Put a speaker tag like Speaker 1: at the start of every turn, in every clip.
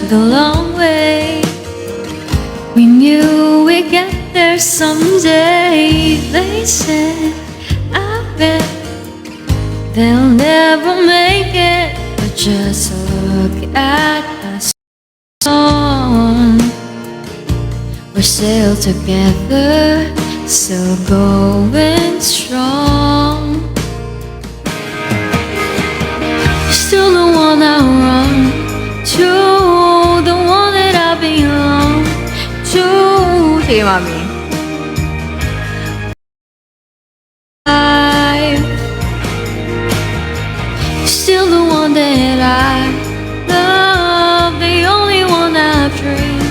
Speaker 1: the long way. We knew we'd get there someday. They said, I bet they'll never make it, but just look at us on. We're still together, still going strong. You're still the one I run to, the one that I belong to.
Speaker 2: Sige, mami.
Speaker 1: You're still the one that I love, the only one I dream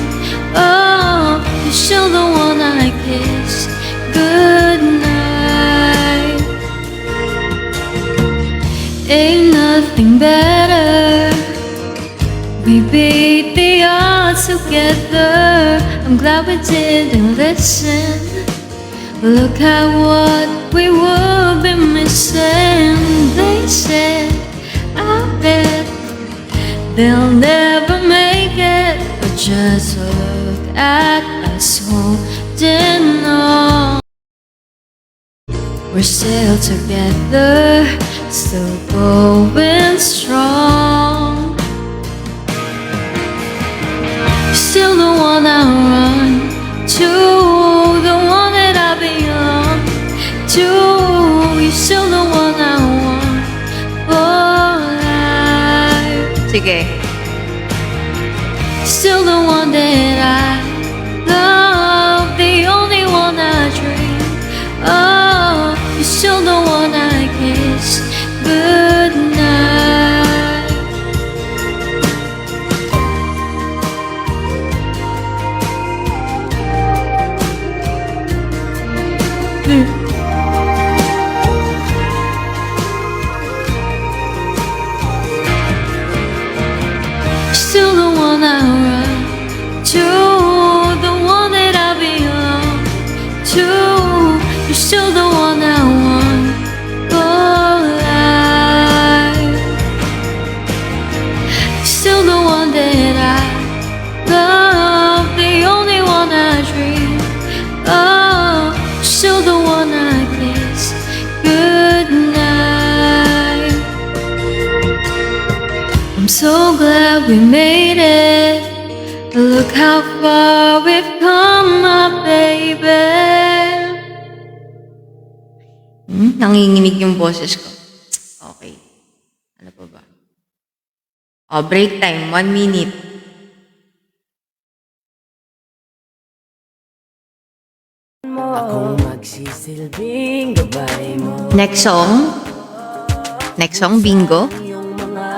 Speaker 1: of. You're still the one I kiss goodnight. Ain't nothing better. We beat the odds together. I'm glad we didn't listen. Look at what we would be missing. They said, I bet they'll never make it, but just look at us holding on. We're still together, still going strong. You're still the one I run to, the one that I belong to. You're still the one I want for life.
Speaker 2: Sige.
Speaker 1: Still the one that I love, the only one I dream of. You're still the one I kiss goodnight. Still the one I run to, the one that I belong to. You're still the one I want for life. Still the one that I love, the only one I dream of. Still the one I kiss goodnight. I'm so glad we made it. Look how far we've come, my baby.
Speaker 2: Nanginginig yung boses ko. Okay. Ano pa ba? Oh, break time. 1 minute.
Speaker 3: Ako magsisilbing gabay mo.
Speaker 2: Next song? Next song, bingo?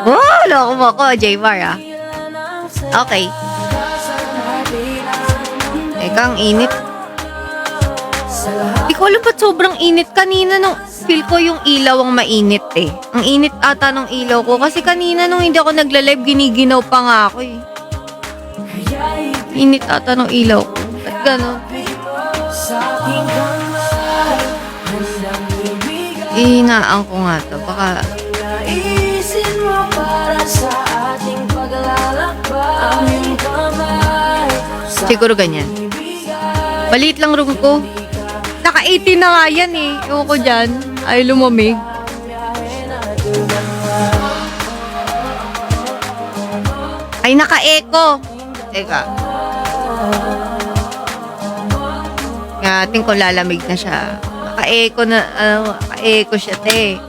Speaker 2: Oh, loko mo ako, J-Bar ah. Okay. Teka, ang init. Di ko alam ba't sobrang init. Kanina nung feel ko yung ilaw ang mainit eh. Ang init ata ng ilaw ko. Kasi kanina nung hindi ako nagla-live, giniginaw pa nga ako eh. Init ata ng ilaw ko. Ba't gano'n? Ihinaan ko nga to. Baka...
Speaker 3: Naisin mo para sa ating paglalakbay.
Speaker 2: Siguro ganyan. Maliit lang room ko. Naka-18 na nga yan eh. Ewan ko dyan. Ay, lumamig. Ay, naka-echo. Teka. Ngating ko lalamig na siya. Naka-echo na, naka-echo siya, te.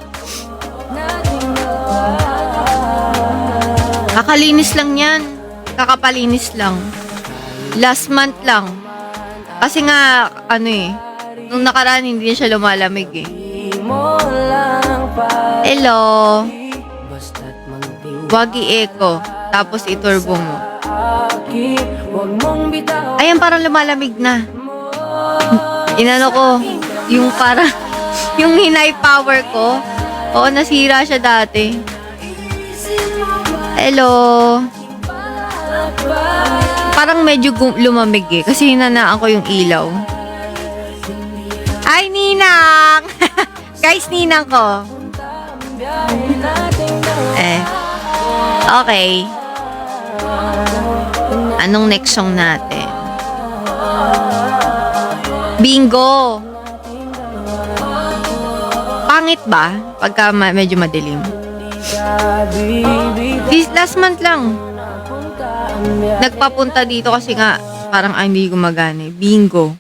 Speaker 2: Kakalinis lang yan. Kakapalinis lang. Last month lang. Kasi nga, ano eh, nung nakaraan hindi siya lumalamig eh. Hello. Wag i-echo. Tapos iturbo mo. Ayan, parang lumalamig na. Inano ko, yung parang, yung hinay power ko. Oo, nasira siya dati. Hello. Parang medyo lumamig eh. Kasi hinanaan ko yung ilaw. Ay, Ninang! Guys, Ninang ko. Okay. Anong next song natin? Bingo! Pangit ba? Pagka medyo madilim. Last month lang. Nagpapunta dito kasi nga parang hindi gumagana. Bingo.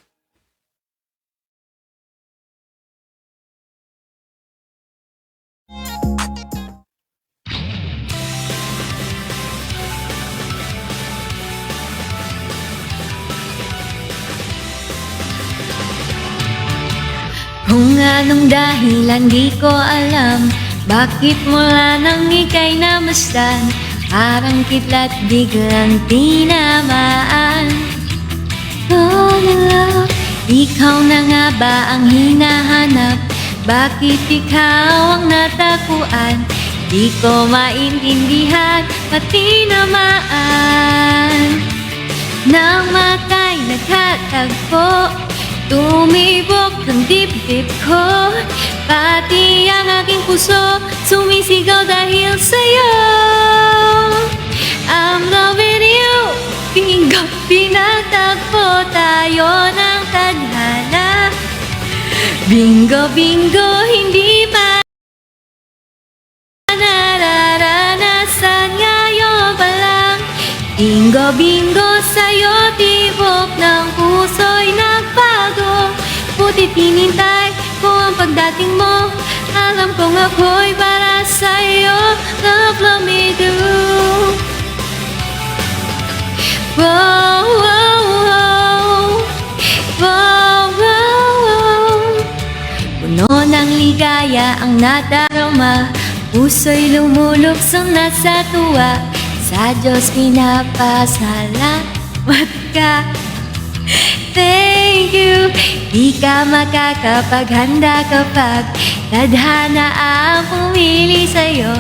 Speaker 1: Kung anong dahilan di ko alam, bakit mula nang ika'y namasdan, parang kitla't biglang tinamaan. Oh love, ikaw na nga ba ang hinahanap? Bakit ikaw ang natakuan? Di ko maintindihan, pati namaan. Nang mata'y nagkatagpo, tumibok ang dibdib ko, pati ang aking puso sumisigaw dahil sa'yo. I'm loving you. Bingo, pinatagpo tayo ng tadhana. Bingo, bingo, hindi pa nararanasan ngayon pa lang. Bingo, bingo, sa'yo tibok ng puso'y nagbago. Butit hinintay ko ang pagdating mo, alam kong ako'y para sa'yo. Love me do. Wow, wow, wow. Wow, wow, wow. Puno ng ligaya ang nadarama, puso'y lumuluksong na sa tuwa. Sa Diyos pinapasalamat ka. Thank you. Di ka makakapaghanda kapag tadhana ang pumili sa'yo.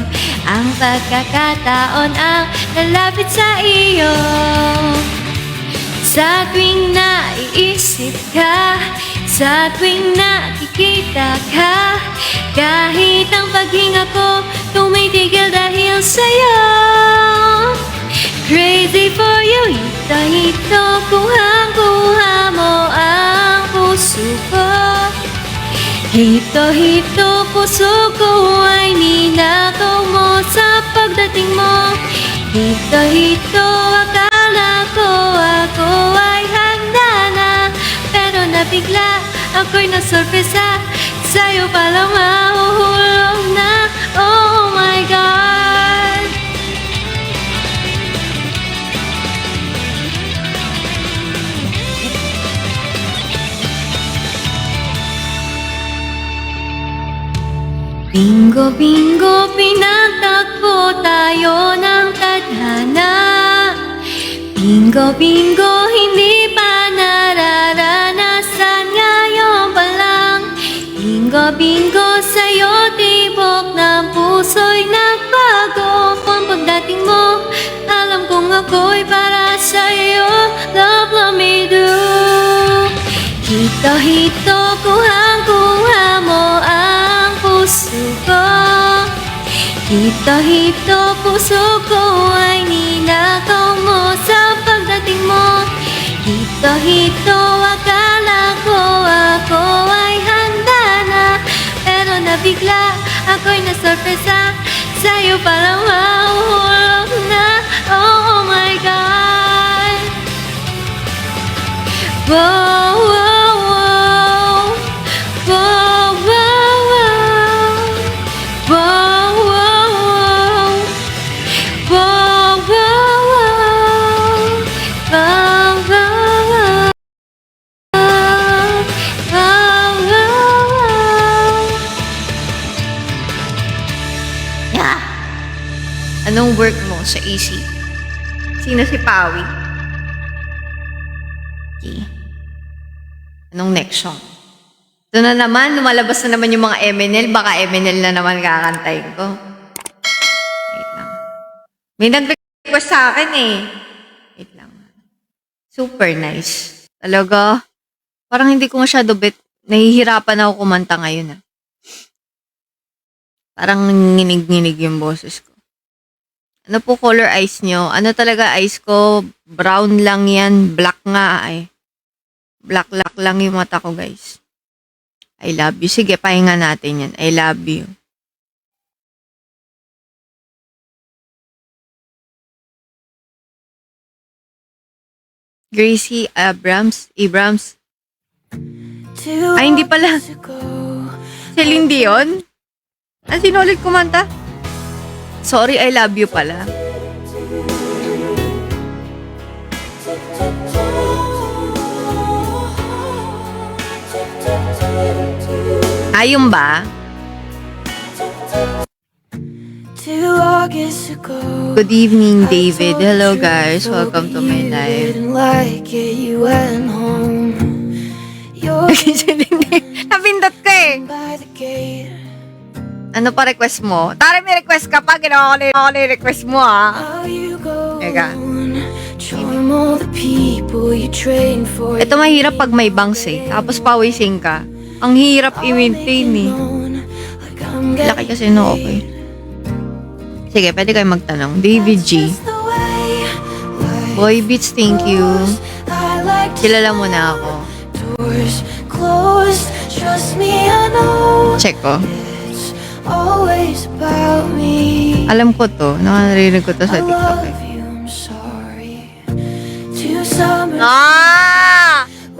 Speaker 1: Ang pagkakataon ang lalapit sa iyo. Sa tuwing naiisip ka, sa tuwing nakikita ka, kahit ang paghinga ko tumitigil dahil sa'yo. Crazy for you, hito-hito, kuhang-kuha mo ang puso ko. Hito-hito, puso ko ay ninakaw mo sa pagdating mo. Hito-hito, akala ko ako ay handa na, pero nabigla ako'y nasorpresa, sa'yo palang mahuhulog na. Oh my God. Bingo, bingo, pinatagpo tayo ng tadhana. Bingo, bingo, hindi pa nararanasan ngayon pa lang. Bingo, bingo, sa'yo tibok ng puso'y nagbago. Ang pagdating mo, alam kong ako'y para sa'yo. Love me do. Hito-hito, kuhang-kuha mo ang puso ko. Hito-hito, puso ko ay ninakaw mo sa pagdating mo. Hito-hito, akala ko ako ay handa na, pero nabigla ako'y nasorpresa, sa'yo parang mahuhulog na. Oh my God. Wow, wow, wow. Wow, wow, wow. Wow, wow, wow. Wow, wow, wow. Wow, wow, wow. Wow, wow, wow. Yeah. Anong work mo sa AC? Sino si Pawi? Okay. Anong next song? Ito na naman, lumalabas na naman yung mga MNL. Baka MNL na naman kakantayin ko. Wait lang. May nag-request sa akin eh. Wait lang. Super nice. Talaga. Parang hindi ko masyado nahihirapan ako kumanta ngayon ah. Parang nginig-nginig yung boses ko.
Speaker 2: Ano po color eyes nyo? Ano talaga eyes ko? Brown lang yan. Black nga eh. Black lang yung mata ko, guys. I love you. Sige, pahinga natin yan. I love you. Gracie Abrams. Ay, hindi pala. Celine Dion? Sino ulit kumanta? Sorry, I love you pala. Ayun ba? Good evening, David. Hello, guys. Welcome to my live. Napindot ko eh. Ano pa request mo? Tara, may request ka pa. Ginawa ko na yung request mo, ha? Teka. Ito mahirap pag may bangs eh. Tapos pawising ka. Ang hirap i-maintain eh. Laki kasi no, okay. Sige, pwede kayo magtanong. David G. Boy Beats, thank you. Kilala mo na ako. Check ko. Alam ko to. Nakarinig ko to sa TikTok eh.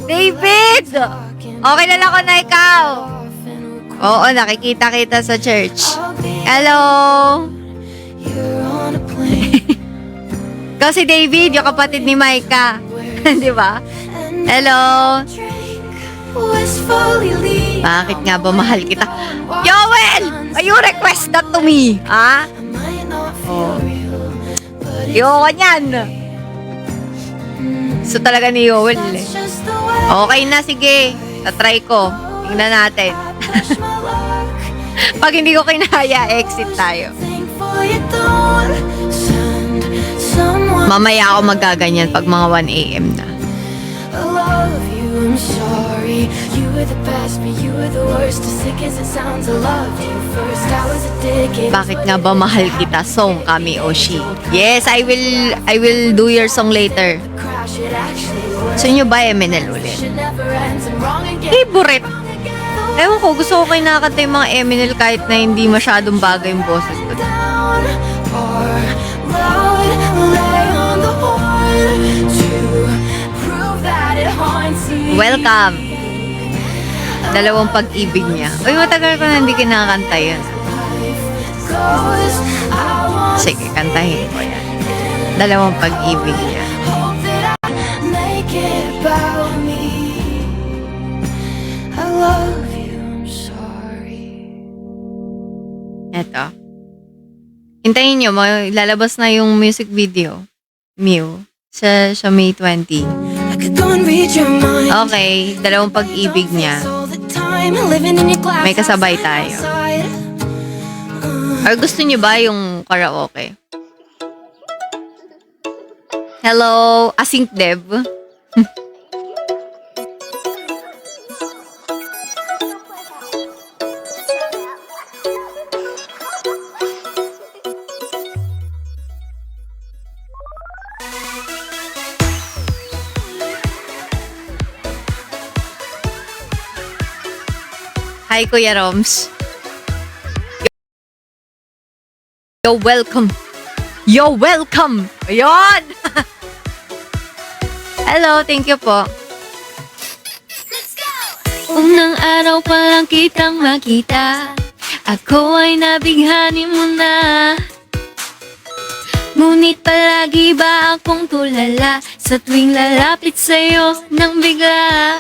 Speaker 2: David! Okay na lang ako na ikaw. Oo, nakikita kita sa church. Hello! Ikaw si David, yung kapatid ni Micah. Di ba? Hello! Bakit nga ba mahal kita? Yoel! Why you request that to me? Ha? Oh. Ayoko niyan. So talaga ni Yoel eh. Okay na, sige. Tatry ko. Tingnan natin. Pag hindi ko kinaya, exit tayo. Mamaya ako magaganyan pag mga 1 a.m. na. Bakit nga ba mahal kita? Song kami, Oshi. Yes, I will do your song later. Gusto nyo ba Eminel ulit? Favorite. Ewan ko, gusto ko kayo nakakanta yung mga Eminel kahit na hindi masyadong bagay yung boses ko. Welcome. Dalawang pag-ibig niya. Uy, matagal ko na hindi kinakanta yun. Sige, kantahin ko yan. Dalawang pag-ibig niya. Eto. Hintayin nyo, lalabas na yung music video. Mew. Sa May 20. Okay, dalawang pag-ibig niya. May kasabay tayo. Or gusto niyo ba yung karaoke? Hello, Async Dev. Hi, Kuya Roms. You're welcome. You're welcome. Ayun! Hello, thank you po.
Speaker 1: Unang araw pa lang kitang makita, ako ay nabighani mo na. Ngunit palagi ba akong tulala sa tuwing lalapit sa'yo nang bigla?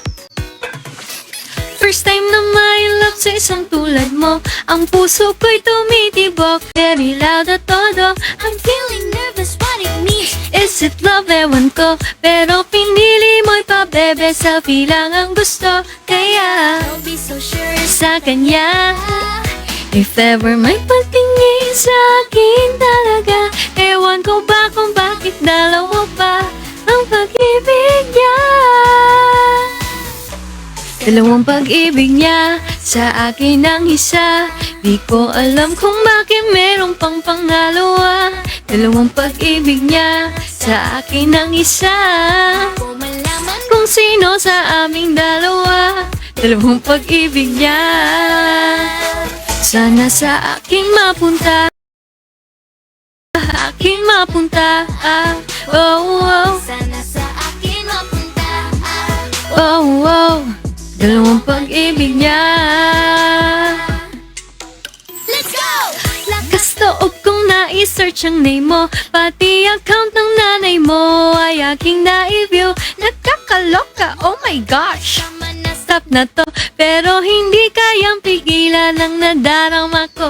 Speaker 1: First time na may love sa isang tulad mo, ang puso ko'y tumitibok. Very loud at todo, I'm feeling nervous, what it means. Is it love? Ewan ko, pero pinili mo'y pabebe sa bilang ang gusto. Kaya, don't be so sure sa kanya. If ever may pagtingin sa akin talaga, ewan ko ba kung bakit dalawa pa ang pag-ibig niya. Dalawang pag-ibig niya, sa akin ang isa. Di ko alam kung bakit meron pang pangalawa. Dalawang pag-ibig niya sa akin ang isa. Kung sino sa aming dalawa, dalawang pag-ibig niya. Sana sa akin mapunta, akin mapunta. Oh, oh.
Speaker 4: Sana sa akin mapunta.
Speaker 1: Oh, oh. Dalawang pag-ibig niya.
Speaker 4: Let's go!
Speaker 1: Lakas loob kong na-search ang name mo, pati account ng nanay mo ay aking na-view. Nakakaloka, oh my gosh.
Speaker 4: Tama na sa
Speaker 1: Stop na to, pero hindi kayang pigilan ang nadarama ko.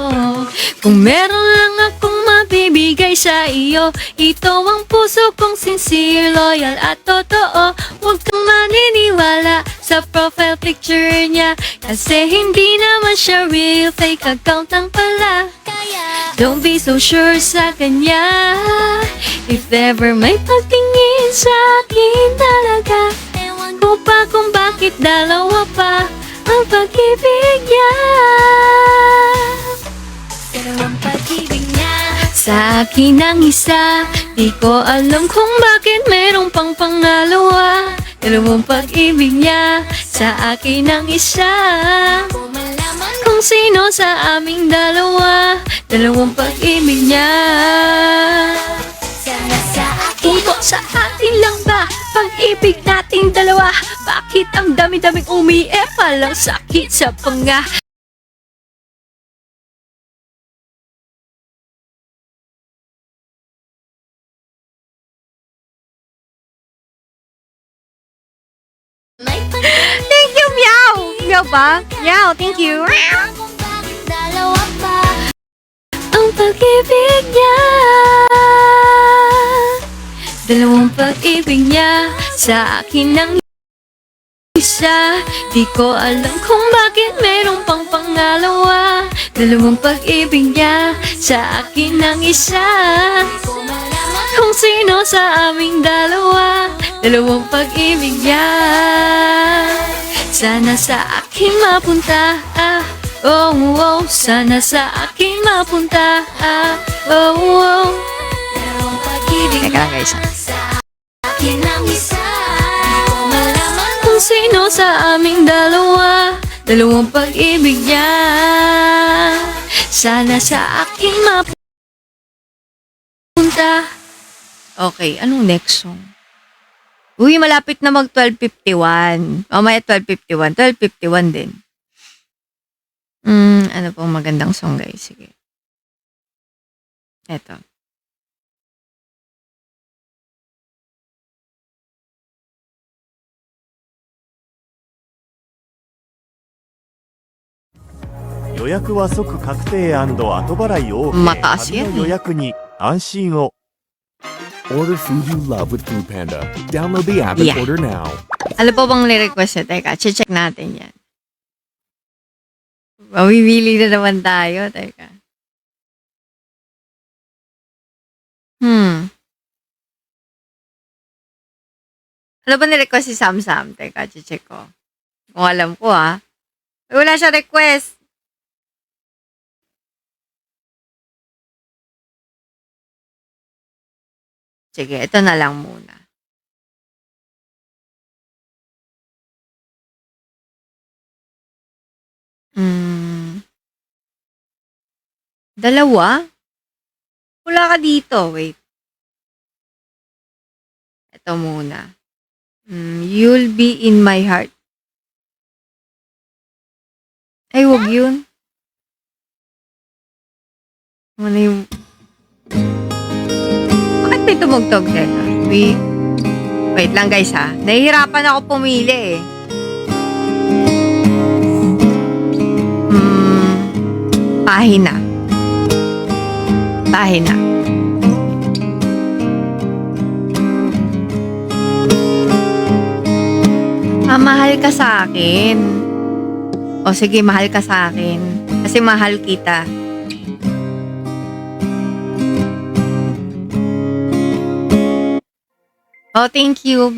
Speaker 1: Kung meron lang akong mabibigay sa iyo, ito ang puso kong sincere, loyal at totoo. Huwag kang maniniwala sa profile picture niya, kasi hindi naman siya real, fake account lang pala.
Speaker 4: kaya.
Speaker 1: Don't be so sure sa kanya. If ever may pagtingin sa akin talaga,
Speaker 4: Ewan
Speaker 1: ko pa kung bakit dalawa pa ang pag-ibig niya.
Speaker 4: dalawang pag-ibig niya.
Speaker 1: Sa akin ang isa, di ko alam kung bakit merong pang pangalawa. Dalawang pag-ibig niya, sa akin ang isa.
Speaker 4: Kung malaman mo
Speaker 1: Kung sino sa aming dalawa, dalawang pag-ibig niya.
Speaker 4: sana sa akin.
Speaker 1: Tungkol sa atin lang ba, pag-ibig nating dalawa? Bakit ang dami-daming palang sakit sa panga?
Speaker 4: May
Speaker 2: Thank you, meow! Meow ba? Meow, thank you.
Speaker 4: pagkakataon kung bakit dalawa pa.
Speaker 1: Ang pag-ibig niya, dalawang pag-ibig niya, sa akin ang isa. Di ko alam kung bakit merong pang pangalawa. Dalawang pag-ibig niya, sa akin ang isa.
Speaker 4: Kung malaman
Speaker 1: Kung sino sa aming dalawa, dalawang pag-ibig niya. Sana sa akin mapunta, oh, oh. Sana sa akin mapunta, oh, oh.
Speaker 4: dalawang pag-ibig
Speaker 2: Teka lang, guys.
Speaker 4: sa akin ang isa. Kung malaman mo
Speaker 1: Kung sino sa aming dalawa, dalawang pag-ibig niya. Sana sa akin mapunta.
Speaker 2: Okay, anong next song? Uy, malapit na mag 12:51. Mamaya 12:51. 12:51 din. Ano pong magandang song, guys? Sige. Eto. Mataas yan eh.
Speaker 5: 予約に安心を
Speaker 6: Order food you love with Food Panda. Download the app and
Speaker 2: Yeah.
Speaker 6: order now.
Speaker 2: Ano po bang ni-request niya? Teka, check natin yan. Mawibili na naman tayo. Teka. Ano ba ni-request si Sam Sam? Teka, check ko. Kung alam ko wala siya request. Sige, ito na lang muna. Dalawa? Wala ka dito. Wait. Ito muna. You'll be in my heart. Ay, wag yun. Ano yung... Bakit may tumugtog? Teka. Wait lang guys Nahihirapan ako pumili eh. Pahina. Pahina. Mahal ka sa akin. O sige, mahal ka sa akin. Kasi mahal kita. Oh, thank you.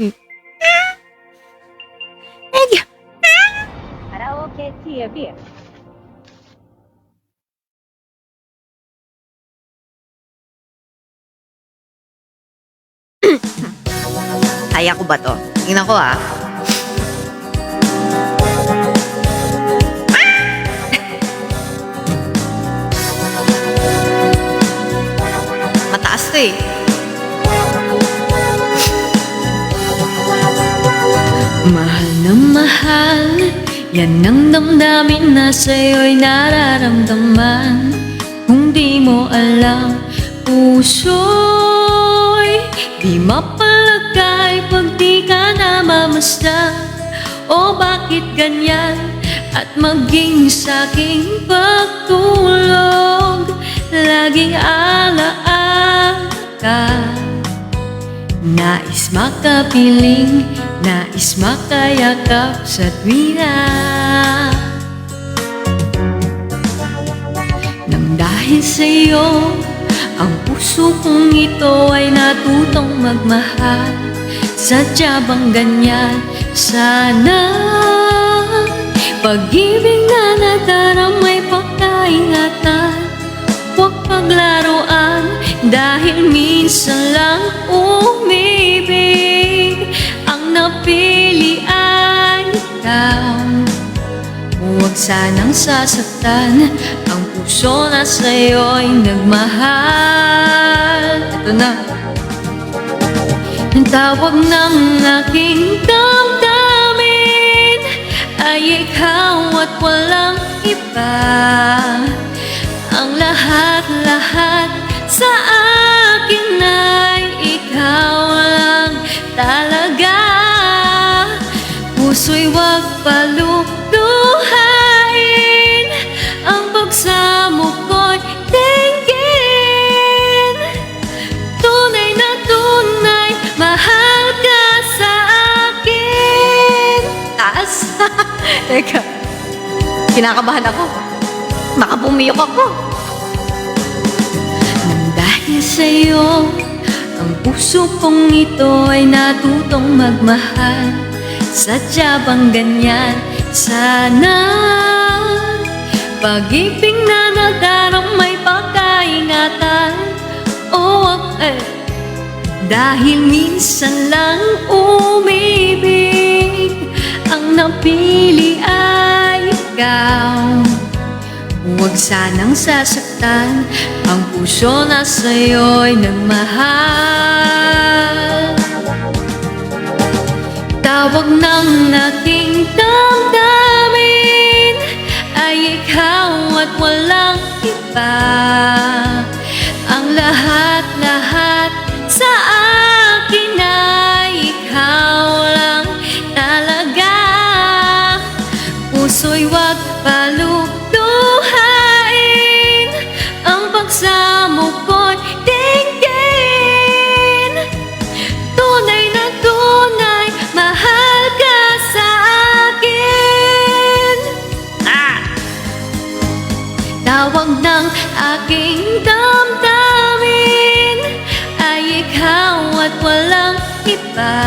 Speaker 2: Thank you.
Speaker 7: Karaoke TV.
Speaker 2: Kaya ko ba to? Tingnan ko ah. Mataas to eh.
Speaker 1: Mahal na mahal, yan ang damdamin na sa'yo'y nararamdaman. Kung di mo alam, puso'y di mapalagay pag di ka namamasdan. O bakit ganyan? At maging sa'king pagtulog, laging alaala ka. Nais makapiling, nais makayakap sa tuwina. Nang dahil sa'yo, ang puso kong ito ay natutong magmahal. Sadya bang ganyan? Sana pag-ibig na nadaramay pagkaingatan. Huwag paglaruan dahil minsan lang umibig. Ang napili ay ikaw. Huwag sanang sasaktan ang puso na sa'yo'y nagmahal. Ito na. Ang tawag ng aking damdamin ay ikaw at walang iba. Ang lahat-lahat sa akin ay ikaw lang talaga. Puso'y wag paluluhain, ang pagsamo ko'y tingin. Tunay na tunay, mahal ka sa akin.
Speaker 2: Taas. Teka. Kinakabahan ako. Baka pumiyok ako.
Speaker 1: Nang dahil sa'yo, ang puso kong ito ay natutong magmahal. Sadya bang ganyan? Sana pag-ibig na nadarang may pagkaingatan. Dahil minsan lang umibig, ang napili ay ikaw. Huwag sanang sasaktan ang puso na sa'yo'y nagmahal. Tawag ng aking damdamin ay ikaw at walang iba. Ang lahat-lahat sa akin ay ikaw lang talaga. Puso'y wag paluluhain, ang pagsamo ko'y tingin. Tunay na tunay, mahal ka sa akin. Tawag ng aking damdamin ay ikaw at walang iba.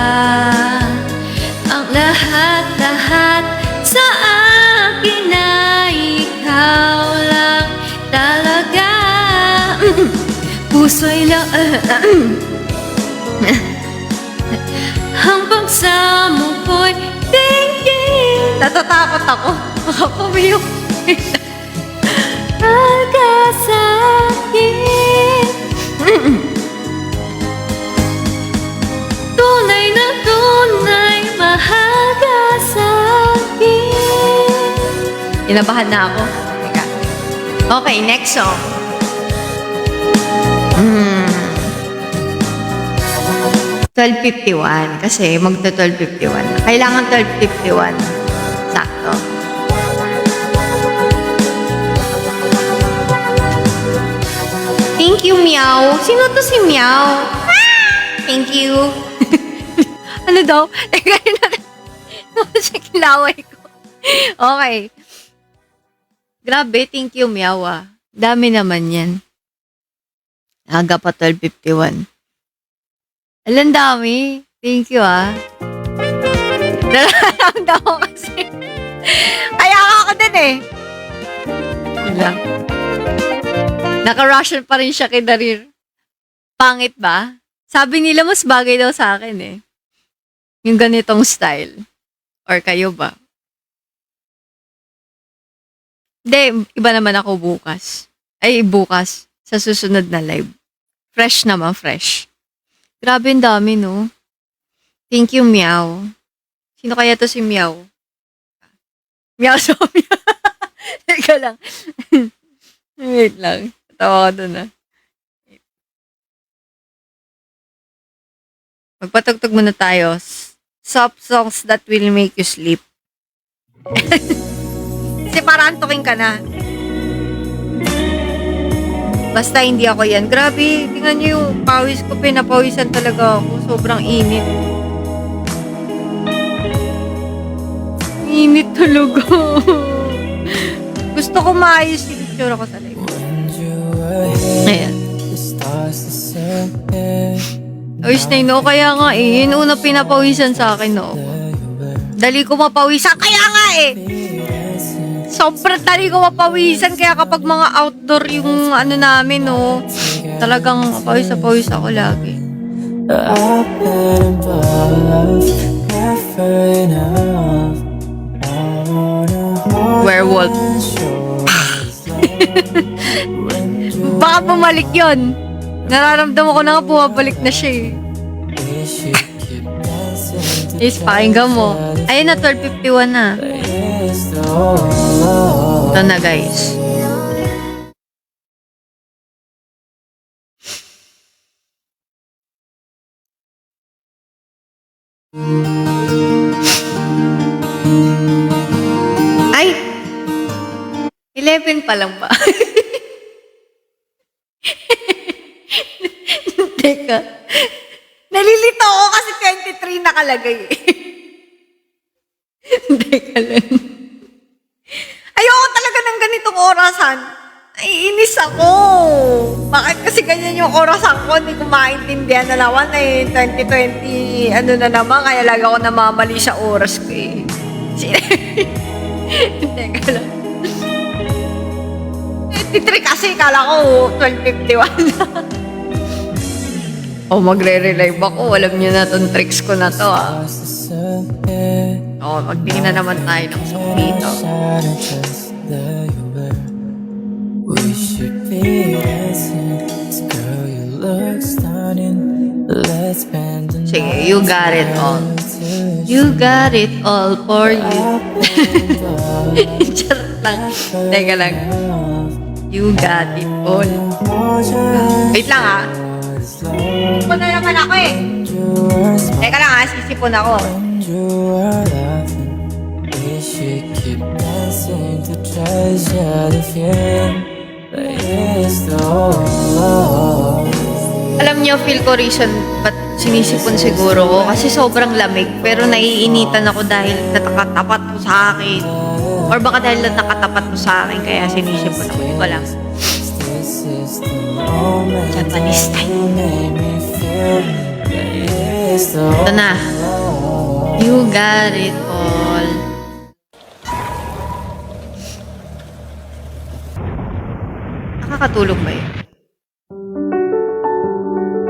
Speaker 1: Ang lahat-lahat sa akin ay ikaw lang talaga. Puso'y ang pagsamo ko'y tingin.
Speaker 2: Natatakot ako. Baka pumiyok.
Speaker 1: Mahal ka sa akin. Tunay na tunay, mahal ka sa akin.
Speaker 2: Inabahan na ako. Teka. Okay, next song. 12:51 kasi magto-12:51. Kailangan 12:51. Sakto. Thank you, Meow. Sino to si Meow? Thank you. Ano daw? Teka rin natin. Sa kilaway ko. Okay. Grabe, thank you, Meow ah. Dami naman yan. Aga pa 12:51. Alam dami. Thank you ah. Nararamdaman ko kasi. Kaya ako din eh. Yun lang. Naka-Russian pa rin siya kay Darir. Pangit ba? Sabi nila mas bagay daw sa akin eh. Yung ganitong style. Or kayo ba? Hindi, iba naman ako bukas. Ay, bukas. Sa susunod na live. Fresh naman, fresh. Grabe, ang dami, no? Thank you, Meow. Sino kaya to si Meow? Meow Sophia. Teka lang. Wait lang. Tawa ko dun, ah. Magpatugtog muna tayo. Soft songs that will make you sleep. Kasi para antukin ka na. Basta hindi ako yan. Grabe, tingnan niyo yung pawis ko. Pinapawisan talaga ako. Sobrang init. Init talaga. Gusto ko maayos yung picture ko sa live. Ayan. Ayos na yun, no? Kaya nga eh. Yun una pinapawisan sa akin, no? Dali ko mapawisan. Kaya nga eh! Sobrang dali ko mapawisan. Kaya kapag mga outdoor yung ano namin, no? Talagang pawis na pawis ako lagi. Werewolf. Baka bumalik yun. Nararamdaman ko na nga bumabalik na siya eh. Is, pakinggan mo. Ayun na, 12:51 na. Ito na, guys. Ay! 11 pa lang ba? Teka. Nalilito ako kasi 23 nakalagay eh. Teka lang. Ayoko talaga ng ganitong orasan. Naiinis ako. Bakit kasi ganyan yung orasan ko? Hindi ko maintindihan na naman eh. 2020, ano na naman, kaya lagi ako namamali sa oras ko eh. Teka lang. 23 kasi, kala ko 12:51 na. Magre-relive ako. Alam niyo na itong tricks ko na to, ah. Magtingin na naman tayo ng song dito. Sige, you got it all. You got it all for you. Charot lang. Teka lang. You got it all. Wait lang, ah. Sisipon na naman ako eh. Teka lang, ah. Sisipon ako. Alam niyo, feel ko reason ba't sinisipon siguro ko kasi sobrang lamig pero naiinitan ako dahil nakatapat mo sa akin or baka dahil nakatapat mo sa akin kaya sinisipon ako. Hindi ko alam. Japanese style. Ito na. You got it all. Nakakatulog ba yun?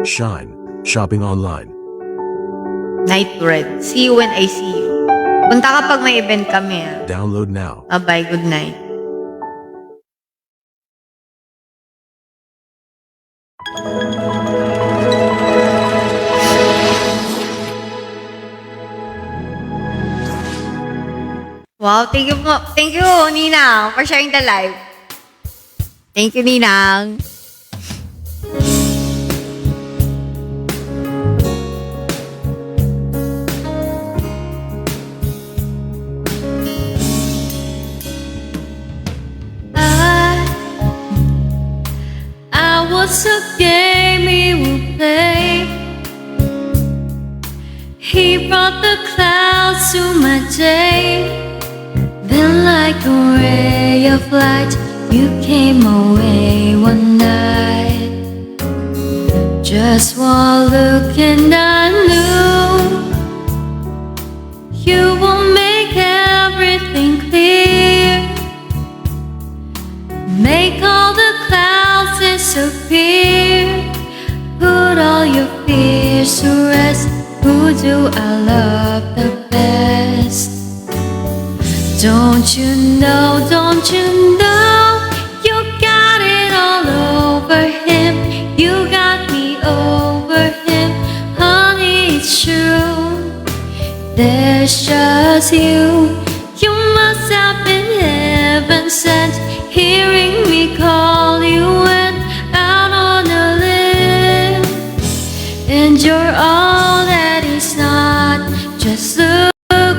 Speaker 6: Shine. Shopping online.
Speaker 2: Night Red. See you when I see you. Punta ka pag may event kami. Ah.
Speaker 6: Download now.
Speaker 2: Bye. Good night. Wow, thank you, Ninang, for sharing the live. Thank you, Ninang.
Speaker 1: I was a game he would play. He brought the clouds to my day. Then like a ray of light, you came away one night. Just one look and I knew you will make everything clear. Make all the clouds disappear. Put all your fears to rest. Who do I love the best. Don't you know, you got it all over him. You got me over him. Honey, it's true. There's just you. You must have been heaven sent. Hearing me call you went out on a limb. And you're all that he's not. Just look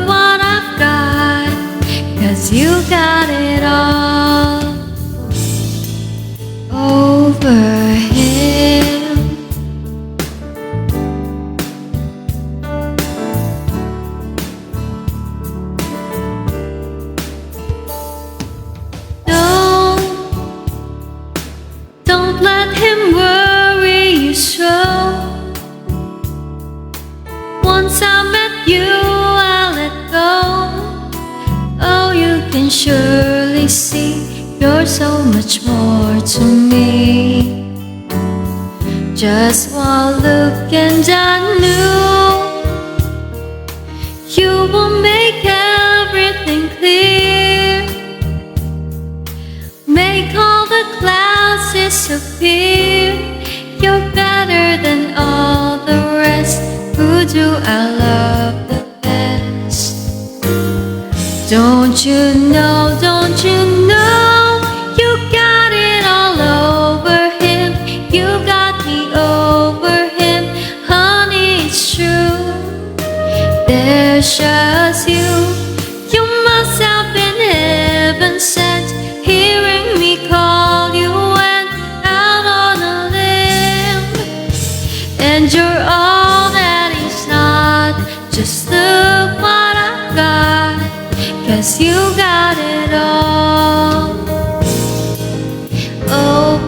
Speaker 1: what I've got. 'Cause you got it all over him. Don't let him worry you so. Once I met you, I let go. Oh, you can surely see you're so much more to me. Just one look and I knew you will make everything clear. Make all the clouds disappear. You're better than all the rest. Who do I love the best? Don't you know, you got it all over him. You got me over him. Honey, it's true. There's just you. You must have been heaven sent. Hearing me call you went out on a limb. And you're all that he's not. Just look what I've got. 'Cause you got it all. Oh,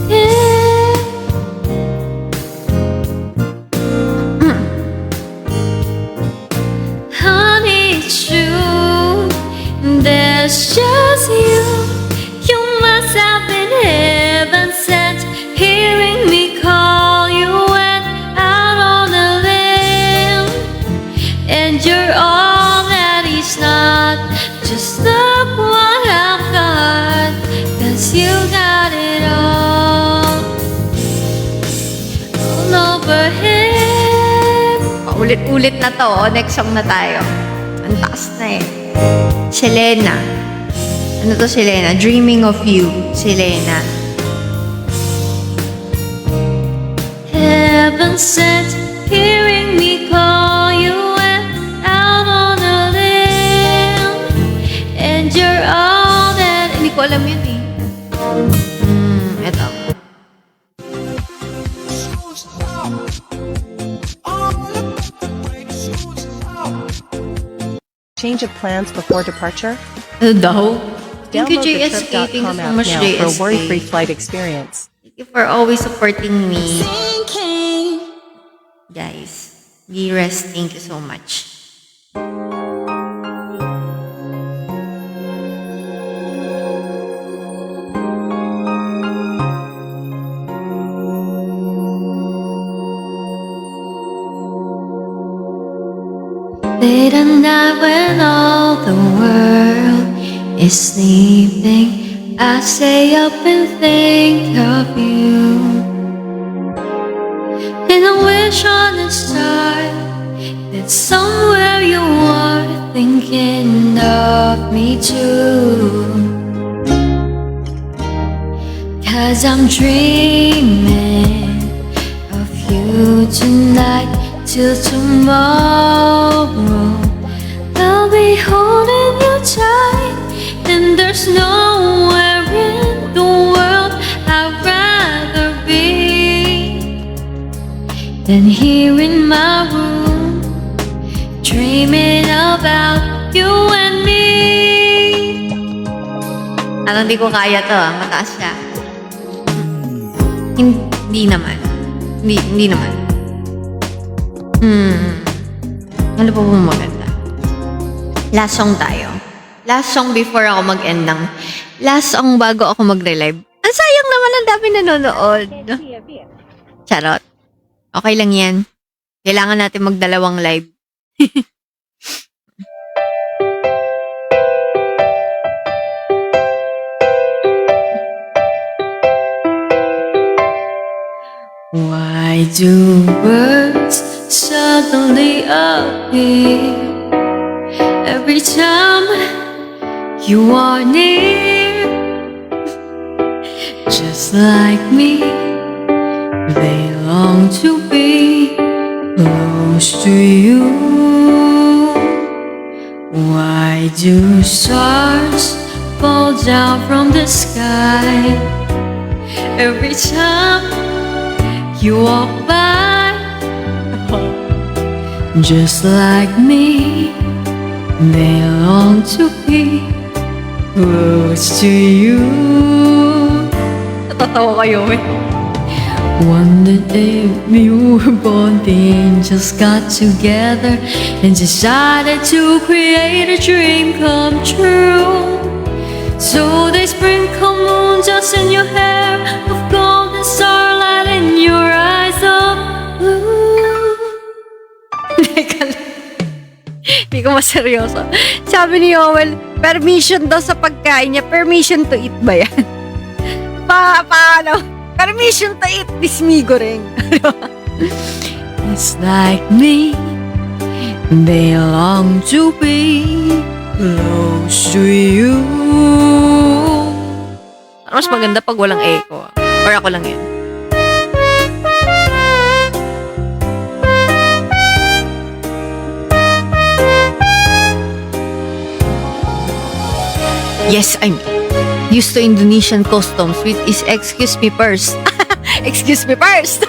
Speaker 1: yeah. Honey, it's true. There's just you. You must have been heaven sent. Hearing me call you went out on a limb. And you're all that he's not. Just look what I've got. 'Cause you got it all over him.
Speaker 2: Paulit-ulit na to. Oh. Next song na tayo. Ang taas na eh. Selena. Ano to, Selena? Dreaming of You. Selena.
Speaker 1: Heaven sent, hearing me call you went out on a limb. And you're all that.
Speaker 2: Hindi ko alam yun eh. Eto.
Speaker 8: Change of plans before departure?
Speaker 2: Ano daw? Thank you,
Speaker 8: Download the
Speaker 2: JSK. Thank you
Speaker 8: trip.com
Speaker 2: so
Speaker 8: app
Speaker 2: much,
Speaker 8: now for a worry-free
Speaker 2: JSK.
Speaker 8: flight experience.
Speaker 2: Thank you for always supporting me. Guys, Giras, thank you so much.
Speaker 1: Late at night when all the world is sleeping, I stay up and think of you. And I wish on a star that somewhere you are thinking of me too. 'Cause I'm dreaming of you tonight till tomorrow. I'll be holding you tight, and there's nowhere in the world I'd rather be than here in my room, dreaming about you and me.
Speaker 2: Parang hindi ko kaya to, mataas siya. Hindi naman. Hindi naman. Ano pa bang maganda? Last song tayo. Last song before ako mag-end ng... Last song bago ako magre-live. Ang sayang naman, ang dami nanonood. Charot. Okay lang yan. Kailangan natin magdalawang live.
Speaker 1: Why do birds suddenly appear every time you are near? Just like me, they long to be close to you. Why do stars fall down from the sky every time you walk by? Just like me, they long to be close to you. Natatawa kayo eh. Wondered if you were born, the angels got together and decided to create a dream come true. So they sprinkle moon dust in your hair of gold and starlight in your eyes of blue. Hindi ko maseryoso. Sabi ni Yoel, permission daw sa pagkain niya. Permission to eat ba yan? Paano? Permission to eat this mi goreng. It's like me, they long to be close to you. Mas maganda pag walang echo. Or ako lang yun. Yes, I'm used to Indonesian customs with is excuse me first. Excuse me first.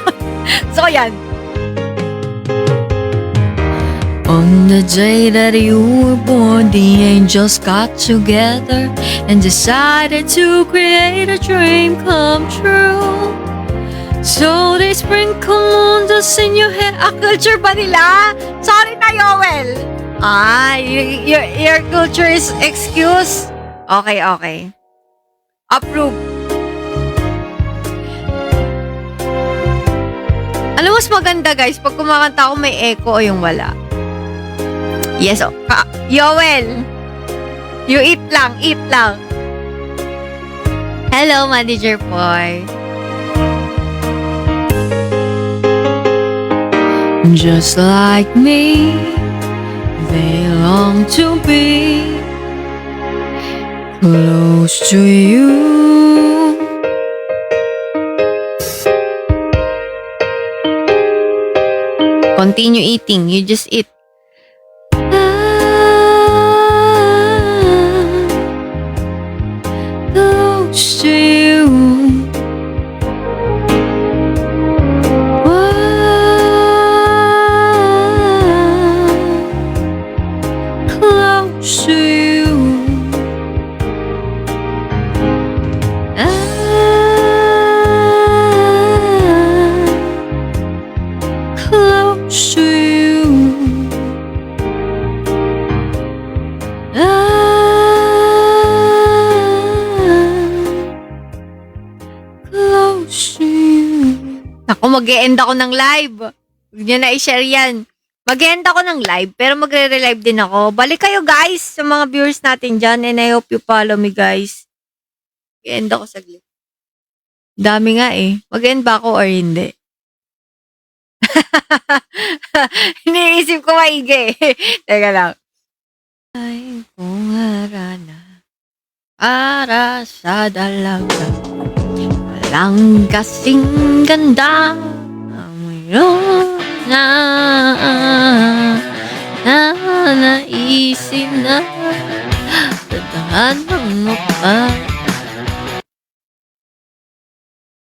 Speaker 1: So, yan. On the day that you were born, the angels got together and decided to create a dream come true. So they sprinkle moon dust in your hair. Culture ba nila? Sorry na, Yoel. Your culture is excuse. Okay. Approve. Alam mo, mas maganda guys, pag kumakanta ako may echo o yung wala. Yes, Yoel. You eat lang. Hello, Manager Boy. Just like me, they long to be close to you. Continue eating. You just eat. Close to you. Close to you. Close to you. Close to you. Naku, mag-e-end ako ng live. Huwag niyo na i-share yan. Mag-e-end ako ng live, pero magre-relive din ako. Balik kayo guys sa mga viewers natin dyan, and I hope you follow me guys. Mag-e-end ako saglit. Dami nga eh. Mag-e-end ba ako or hindi? Iniisip ko maigi. Teka lang. Ay, pungarana para sa dalaga. Walang kasing ganda. Mayroon na naisip na tatahan mo pa.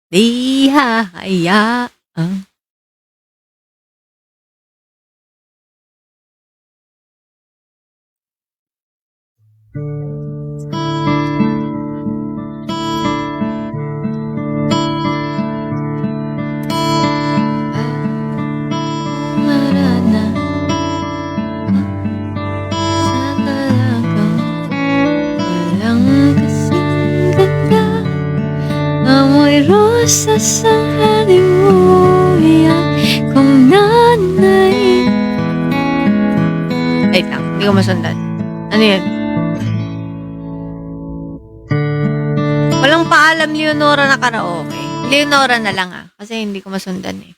Speaker 1: Di hahayaan. Sa sanghalimuyan kong nanay
Speaker 2: Hindi ko masundan. Ano yun? Walang paalam Leonora na karaoke. Leonora na lang kasi hindi ko masundan eh.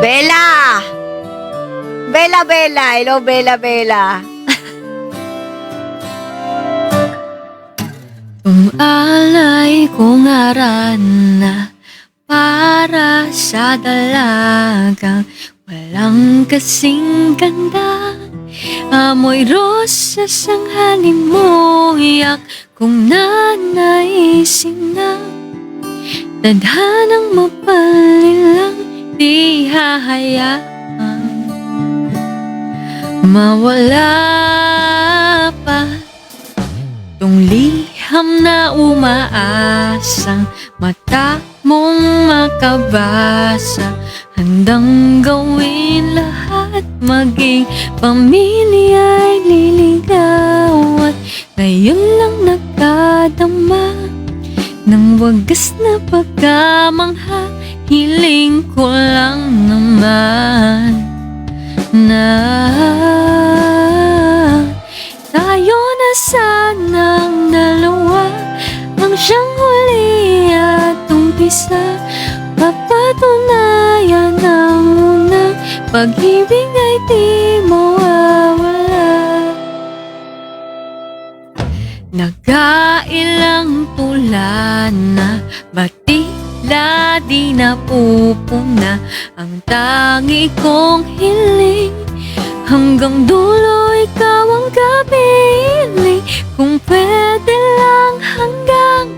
Speaker 2: Bella! Bella, Bella! Hello, Bella, Bella!
Speaker 1: Kung alay kong aran na para sa dalagang walang kasing ganda. Amoy rosas ang halin mo, iyak kung nanaisin na. Tadhanang mapalilang di hahayaan mawala pa tong liham na umaasang mata mong makabasa. Handang gawin lahat, maging pamilya'y liligaw. At ngayon lang nakadama ng wagas na pagkamangha. Hiling ko lang naman na tayo na sanang dalawa ang siyang huli at umpisa. Papatunayan ang unang pag-ibig ay di mawawala. Nagkailang tulan na batila di napupuna ang tangi kong hiling. Hanggang dulo ikaw ang kapiling. Kung pwede lang hanggang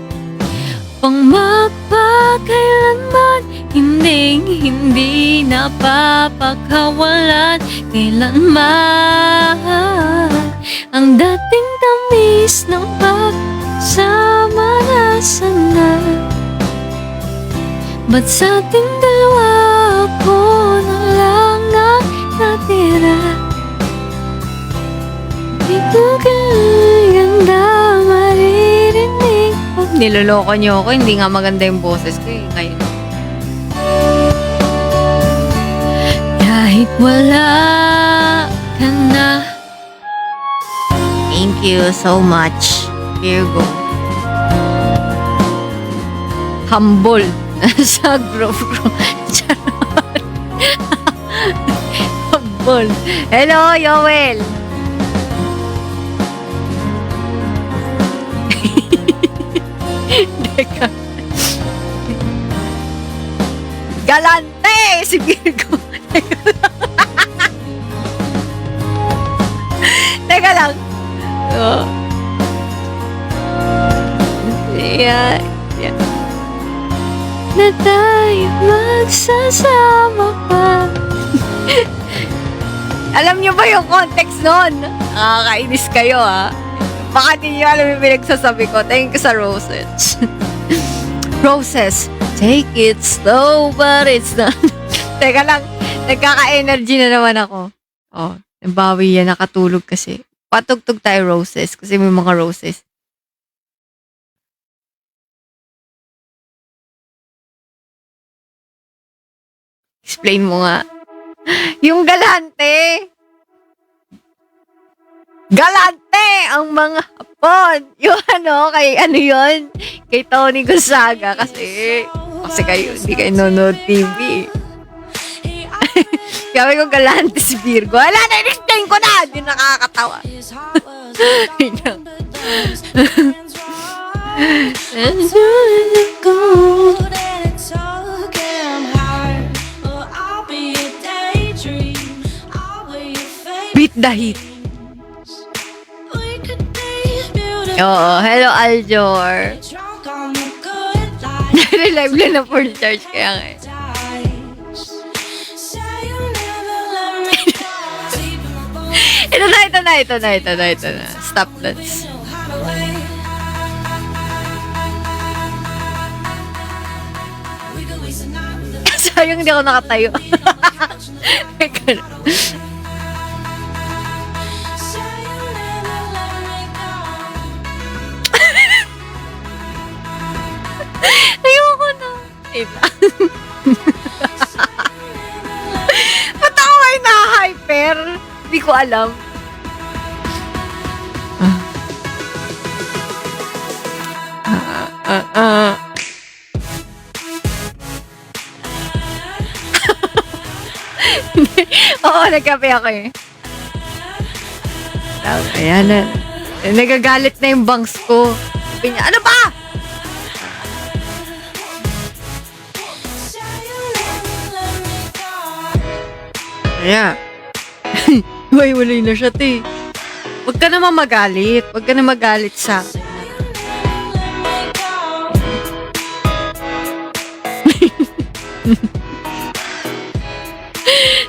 Speaker 1: pang magpakailanman, hindi napapakawalan kailanman ang dating tamis ng pagsama na sana. Ba't sa ating dalawa ako na lang ang natira? Di ko ganda maririnig.
Speaker 2: Pag niloloko niyo ako, hindi nga maganda yung boses ko eh. Ngayon.
Speaker 1: Kahit wala ka na.
Speaker 2: Thank you so much, Virgo. Humble. Sa group. Charot. Humble. Hello, Yoel. Teka. Galante! Si Virgo. Teka lang. Oh. Yeah.
Speaker 1: Na tayo magsasama pa.
Speaker 2: Alam niyo ba yung context nun? Nakakainis kayo Baka di niyo alam yung pinagsasabi ko. Thank you sa roses. Roses, take it slow but it's not. Teka lang, nagkaka-energy na naman ako. Oh, nabawi yan, nakatulog kasi. Patugtog tayo roses kasi may mga roses. Explain mo nga. Yung galante. Galante ang mga Hapon. Yung kay yun? Kay Tony Gonzaga. Kasi kayo, hindi kayo nanonood TV. Sabi ko galante si Virgo. Wala na, in-explain ko na. Hindi nakakatawa. Beat the heat. Oo, hello Aljor. Nare-live lang na for charge kaya nga. Ito na. Stop dance. Sayang hindi ako nakatayo. alam. Oo, nagkape ako eh. Ayan na. Nagagalit na yung bangs ko. Sabi niya, ano ba? Ayan. Walay na siya, te. Huwag ka naman magalit. Huwag ka na magalit sa akin.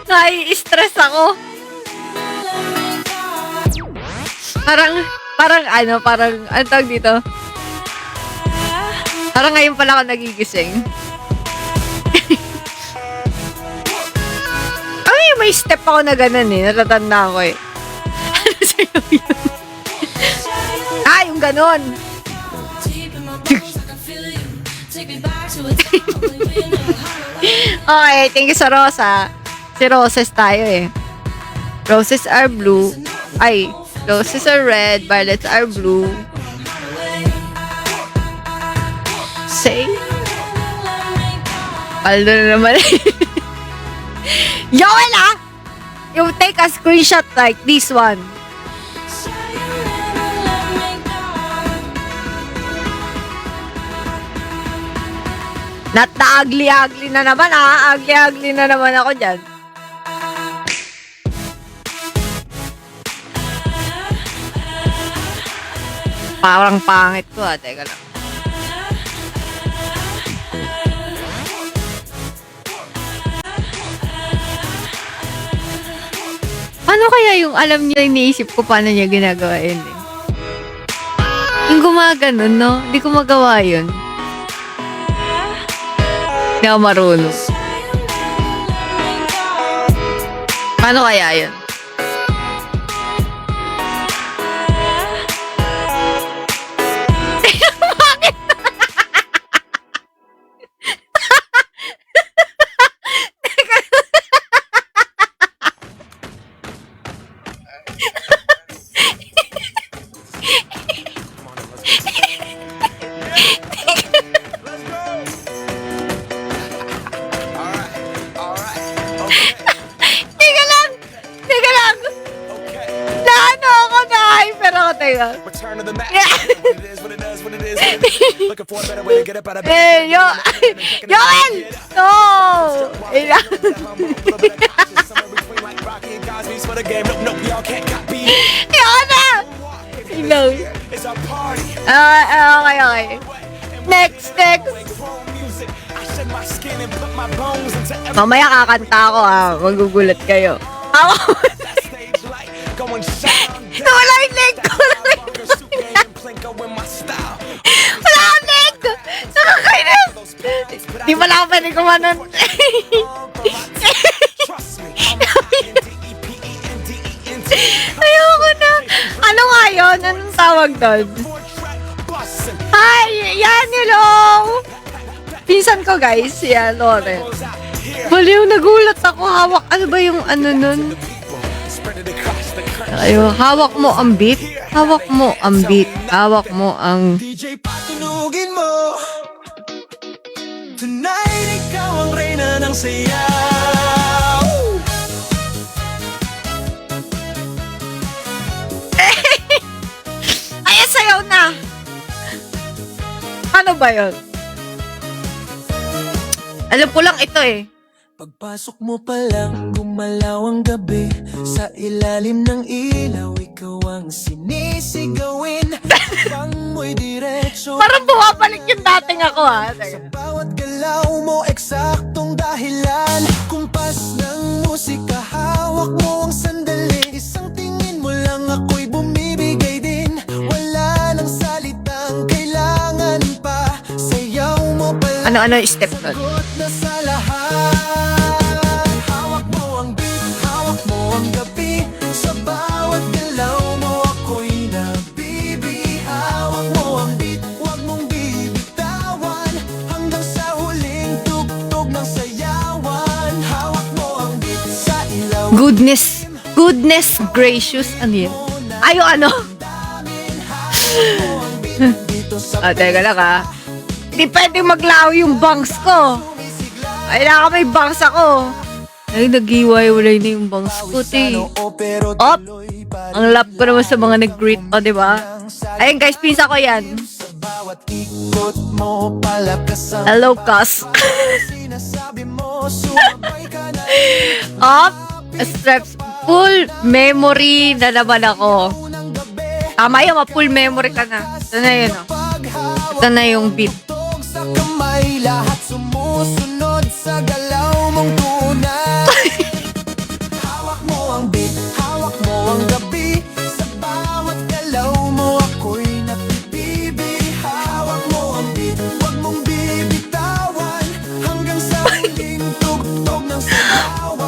Speaker 2: Nai-stress ako. Parang, ano tawag dito? Parang ngayon pala ako nagigising. Ay, may step ako na ganun eh. Natatanda ko eh. Ano sa'yo yun? Yung ganun. Okay, thank you sa Rosa. Si Roses tayo eh. Roses are blue. Ay, roses are red, violets are blue. Say. Paldo na naman. Yoel ah! You take a screenshot like this one. Not the ugly na naman ah. Ugly na naman ako dyan. Parang pangit ko ah. Teka lang. Ano kaya yung alam niya, iniisip ko paano niya ginagawa yun eh. Yung gumaganon, no? Hindi ko magawa yun. Hindi ako marunong. Paano kaya yun?
Speaker 9: Return to the mat. What it is, what it does, what it is, what it is. Looking for a better way to get up out of bed.
Speaker 2: Eh, Joel! No! Ayoko na! Hello. Okay. Next. Mamaya kakanta ako ah. Magugulat kayo. Wala yung leg ko! Wala akong leg! Nakakainis! Di pala ako pwede kumanon. Ayoko na. Ano nga yun? Anong tawag doon? Hi! Yan, hello! Pinsan ko guys, yan, Lauren. Baliw, nagulat ako. Hawak, ano ba yung ano nun? Ayo, hawak mo ang beat. Hawak mo ang beat. Hawak mo ang...
Speaker 9: DJ, patunugin mo. Tonight, ikaw ang reyna ng sayaw.
Speaker 2: Ay, sayaw na! Ano ba yun? Alam ko lang ito eh.
Speaker 9: Pagpasok mo pa lang, gumalaw ang gabi. Sa ilalim ng ilaw, ikaw ang sinisigawin. Pang mo'y diretso.
Speaker 2: Parang bumabalik yung dating ako ha.
Speaker 9: Sa bawat galaw mo, eksaktong dahilan. Kumpas ng musika, hawak mo ang sandali. Isang tingin mo lang, ako'y bumibigay din. Wala nang salitang kailangan pa. Sayaw mo pa lang.
Speaker 2: Ano yung step nun?
Speaker 9: Sagot na sa lahat. Hawak mo ang beat, hawak mo ang gabi. Sa bawat galaw mo, ako'y nabibi. Hawak mo ang beat, huwag mong bibitawan. Hanggang sa huling tugtog ng sayawan. Hawak mo ang beat sa ilaw.
Speaker 2: Goodness. Goodness gracious. Ano yun? Ay, yung ano? Teka lang Hindi pwede maglaw yung bangs ko. Kailangan may bangs ako. Ay, nag-iwalay na yung bangs ko, te. Op! Ang lap ko naman sa mga nag-greet ko, di ba? Ayun guys, pinsa ko yan. Hello, Cos. Op! Straps. Full memory na naman ako. Tama yun, full memory ka na. Ito na yun, oh. Ito na yung beat.
Speaker 9: Sa kamay, lahat sumusunod sa galaw mong tunay. Hawak mo ang beat, hawak mo ang gabi. Sa bawat galaw mo ako'y napipibi. Hawak mo ang beat, huwag mong bibitawan. Hanggang sa huling tugtog ng sayawan.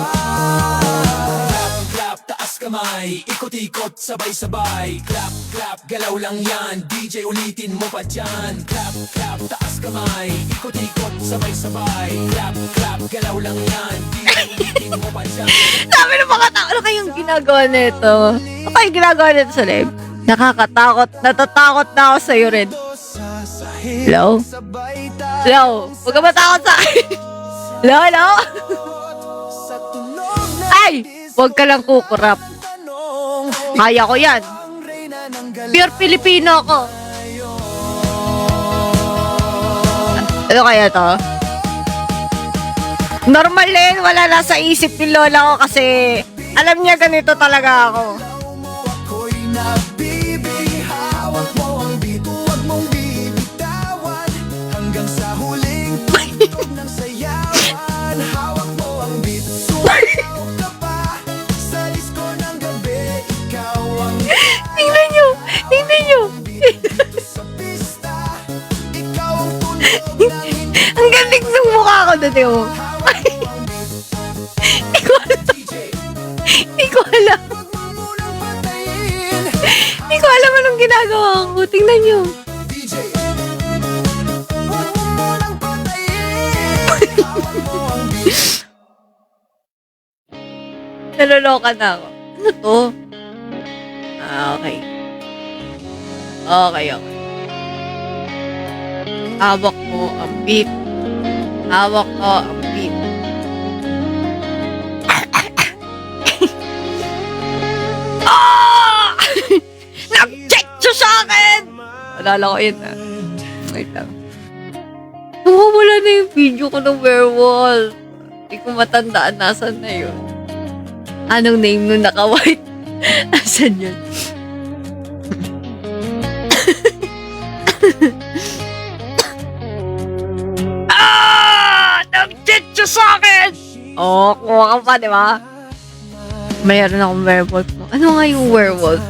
Speaker 9: Clap, clap, taas kamay. Ikot-ikot, sabay-sabay. Clap, clap, galaw lang yan. DJ ulitin mo pa dyan. Clap, clap, taas kamay. Ikot-ikot, sabay-sabay. Clap, clap, galaw lang yan. DJ ulitin mo pa dyan.
Speaker 2: Sabi ng mga tao, ano kayong ginagawa nito? Ano kayong ginagawa nito sa live? Nakakatakot. Natatakot na ako sa'yo rin. Hello? Hello? Huwag ka matakot sa akin. Hello? Hello? Ay! Huwag ka lang kukurap. Kaya ko yan. Pure Filipino ako. Ano kaya to? Normal din, wala na sa isip ni lola ko kasi alam niya ganito talaga ako.
Speaker 9: Ako'y nabibi. Hawak mo ang beat, huwag mong bibitawan. Hanggang sa huling tugtog ng sayawan. Hawak mo ang beat, sumayaw ka pa. Sa disko ng gabi, ikaw ang
Speaker 2: Tingnan nyo! Tingnan nyo!
Speaker 9: sa pista. Ikaw ang tunog ng hindi
Speaker 2: Ang galing ng mukha ko dati mo. Hindi ko alam. Hindi ko alam.
Speaker 9: mo nang patayin.
Speaker 2: Hindi ko alam anong ginagawa ko. Tingnan nyo.
Speaker 9: DJ, huwag mo nang patayin. Hawak mo ang beat.
Speaker 2: Naloloka na ako. Ano to? Okay. Okay. Hawak mo ang beat. Hawak ko ang beat. Ah! Nag-check siya sa akin! Alala ko yun, Wait lang. Nawawala na yung video ko ng werewolf. Hindi ko matandaan nasan na yun. Anong name nun naka-white? Asan yun? Nag-check siya sa akin! Kuha ka pa, di ba? Mayroon akong werewolf mo. Ano nga yung werewolf?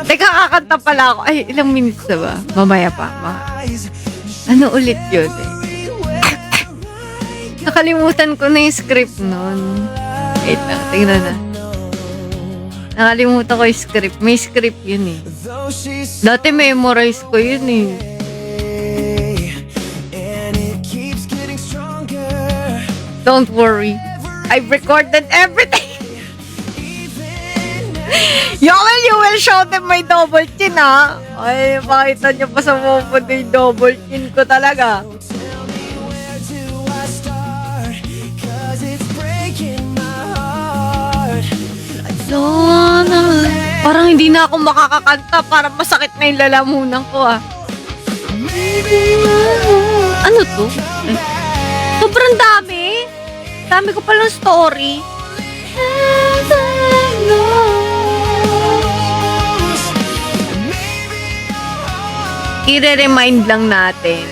Speaker 2: Teka, kakanta pala ako. Ay, ilang minutes na ba? Mamaya pa. Ano ulit yun Nakalimutan ko na yung script nun. Wait lang, tingnan na. Nakalimutan ko yung script. May script yun eh. Dati memorize ko yun eh. Don't worry. I've recorded everything. You will show them my double chin, ha? Ay, makita niyo pa sa mopod yung double chin ko talaga. Parang hindi na ako makakakanta. Parang masakit na yung lalamunan ko, Ano to? Sobrang dami. Dami ko palang story. I-remind lang natin.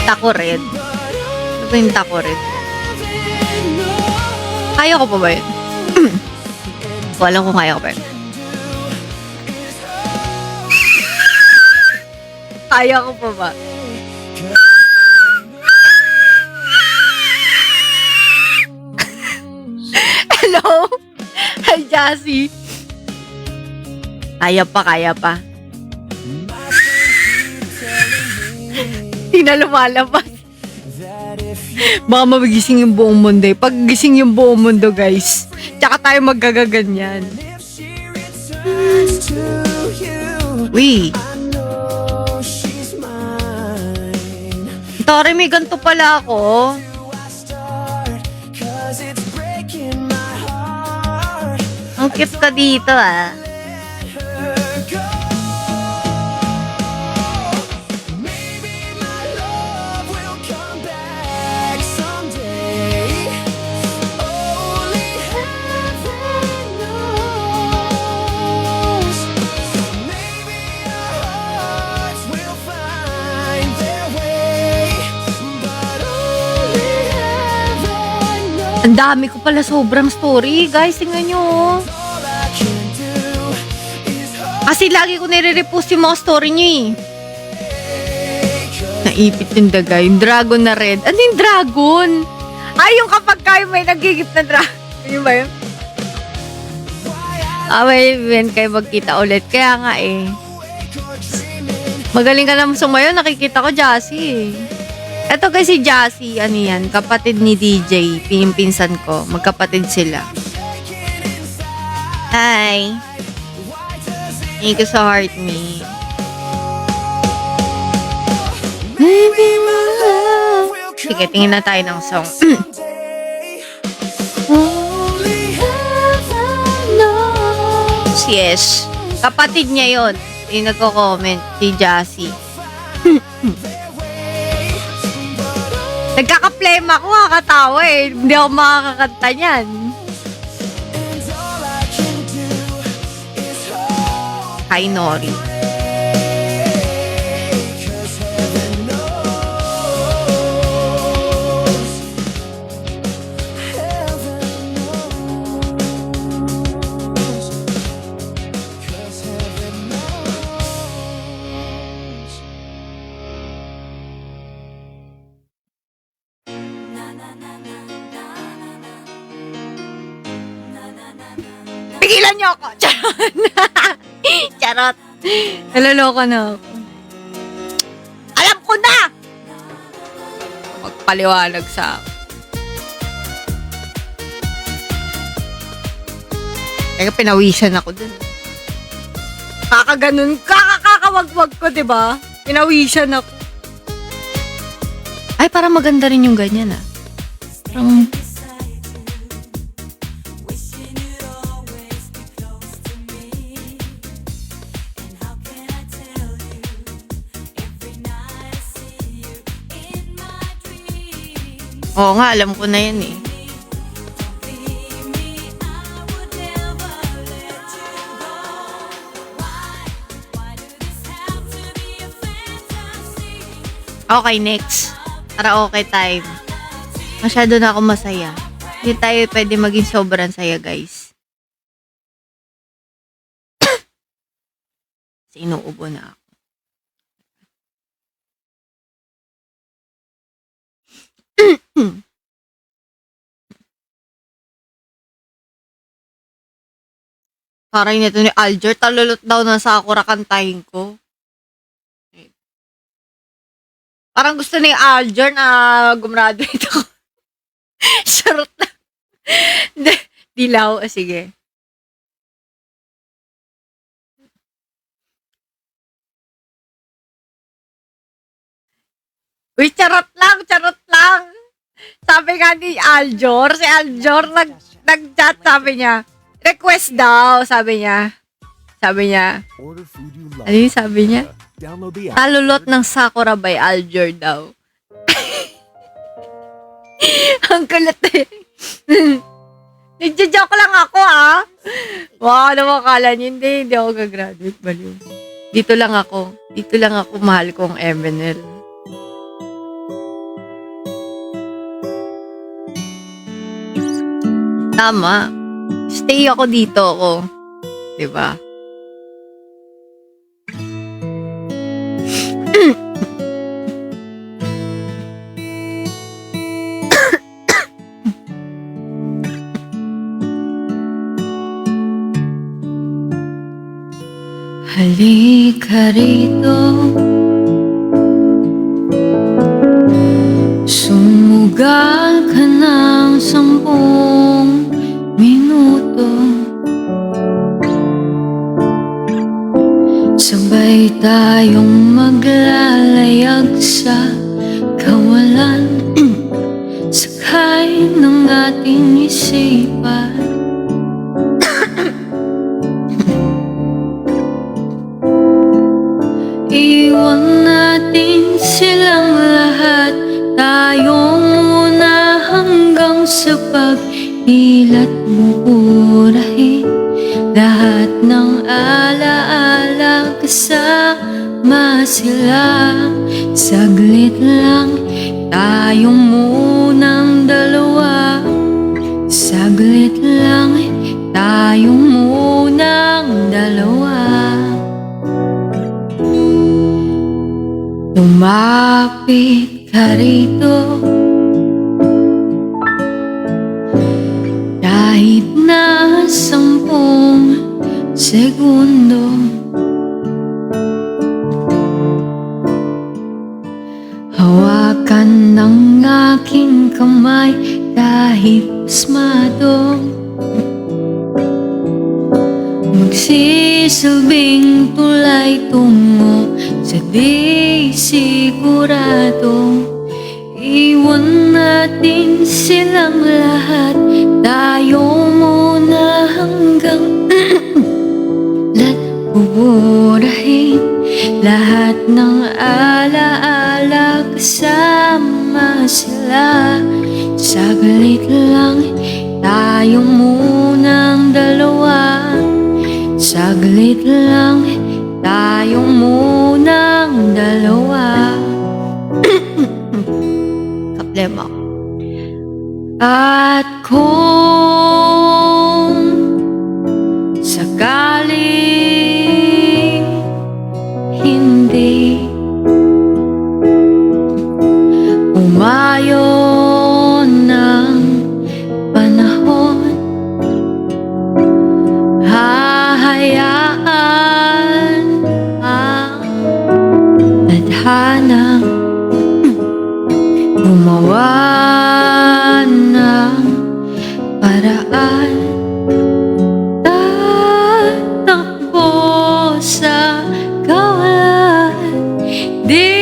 Speaker 2: Taco Red. Ano ba yung Taco Red? Kaya ko pa ba yun? Walang kung kaya ko pa yun. Kaya ko pa ba? Hello? Hi, Jassy. Kaya pa, kaya pa. Hindi na lumalabas. Baka magising yung buong mundo. Pag gising yung buong mundo, guys. Tsaka tayo magagaganyan.
Speaker 9: If she returns to you,
Speaker 2: Uy,
Speaker 9: I know she's mine.
Speaker 2: Tori, may ganito pala ako.
Speaker 9: Do I start? 'Cause it's breaking my heart.
Speaker 2: Ang cute ka dito, ah.
Speaker 9: Her go. Maybe my love will come back someday. Only heaven knows. Maybe our hearts will find their way, but only heaven knows.
Speaker 2: Ang dami ko pala sobrang story. Guys, tingnan nyo, oh.
Speaker 9: All I can do is hold.
Speaker 2: Kasi lagi ko nire-repost yung mga story nyo, eh. Naipit yung daga. Yung dragon na red. Ano yung dragon? Ay, yung kapag kayo may nagigip na dragon. Yun ba yun? May kayo magkita ulit. Kaya nga, eh. Magaling ka naman sumayo. Nakikita ko, Jassy, eh. Eto guys, si Jassy, ano yan, kapatid ni DJ, pinsan ko. Magkapatid sila. Hi. Thank you sa heart me. Maybe my love. Sige, tingin na tayo ng song.
Speaker 9: Only heaven knows.
Speaker 2: Yes. Kapatid niya yon. Yung nagko-comment, si Jassy. Nagkakaplema ko, kakatawa eh. Hindi ako makakakanta niyan.
Speaker 9: And all I can do is hold.
Speaker 2: Hi, Nori.
Speaker 9: 'Cause heaven knows. Heaven knows. 'Cause heaven knows.
Speaker 2: Pigilan niyo ako! Charot! Charot! Naloloko na ako. Alam ko na! Magpaliwanag sa akin. Kaya pinawisan ako dun. Kakaganon, kakakawagwag ko, diba? Pinawisan ako. Ay, parang maganda rin yung ganyan, ah. Parang... Oo nga, alam ko na yan, eh. Okay, next. Para okay time. Masyado na ako masaya. Hindi tayo pwede maging sobrang saya, guys. Kasi inuubo na ako. Parang nito ni Alger, talulot daw na Sakura kantahin ko. Parang gusto ni Alger na gumraduate ako. Charot na. Dilaw. Sige. Uy, charot lang. Sabi nga ni Aljor, si Aljor nag-chat, sabi niya. Request daw, sabi niya.
Speaker 6: Order food you love.
Speaker 2: Ano yung sabi niya?
Speaker 6: Download the app.
Speaker 2: Talulot ng Sakura by Aljor daw. Ang kulit eh. Nagja-joke lang ako, ah. Wow, ano makakala niyo? Hindi ako gagraduate. Baliw. Dito lang ako, mahal ko ang MNL. Tama. Stay ako dito ako. Diba? Halika rito, sumugal ka ng 10 minuto.
Speaker 1: Sabay tayong maglalayag sa kawalan sakay ng ating isipan. Iwan natin silang lahat, tayong muna hanggang sa pag-ilat mo purahin lahat ng alaala kasama sila. Saglit lang tayong munang dalawa, saglit lang tayong munang dalawa. Lumapit ka rito, kahit na 10 segundo. Hawakan ng aking kamay kahit pasmado, magsisilbing tulay tungo sa di sigurado. Iwan natin silang lahat, tayo muna hanggang lahat buburahin lahat ng alaala kasama sila. Saglit lang tayong munang dalawa, saglit lang tayong munang dalawa.
Speaker 2: Kaplema.
Speaker 1: At kung sakaling hindi umayon ng panahon, hahayaan ang tadhana gumawa ng paraan, tatakbo sa kawalan, di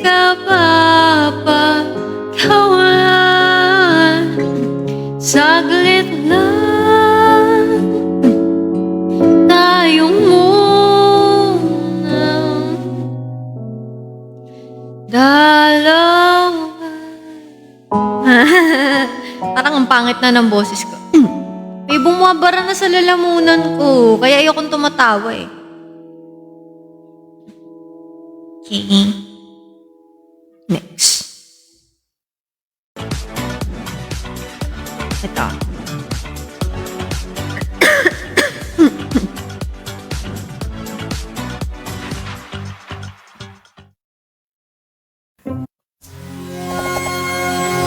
Speaker 1: ka papakawalan. Saglit lang tayong munang dalawa.
Speaker 2: Parang ang pangit na ng boses ko. May bumabara na sa lalamunan ko, kaya ayokong tumatawa eh. Okay. Next. Ito.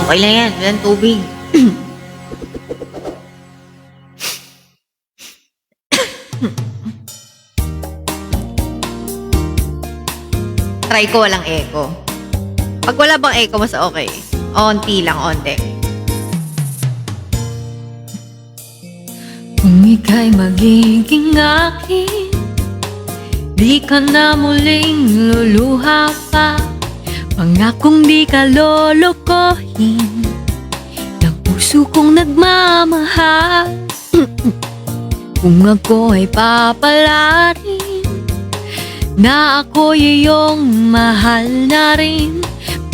Speaker 2: Okay lang yan. Walang tubig. Try ko walang echo. Pag wala bang echo, mas okay. Onti lang, onti.
Speaker 1: Kung ika'y magiging akin, di ka na muling luluha pa. Pangakong di ka lolokohin ng puso kong nagmamahal. Kung ako ay papalarin na ako'y iyong mahal na rin,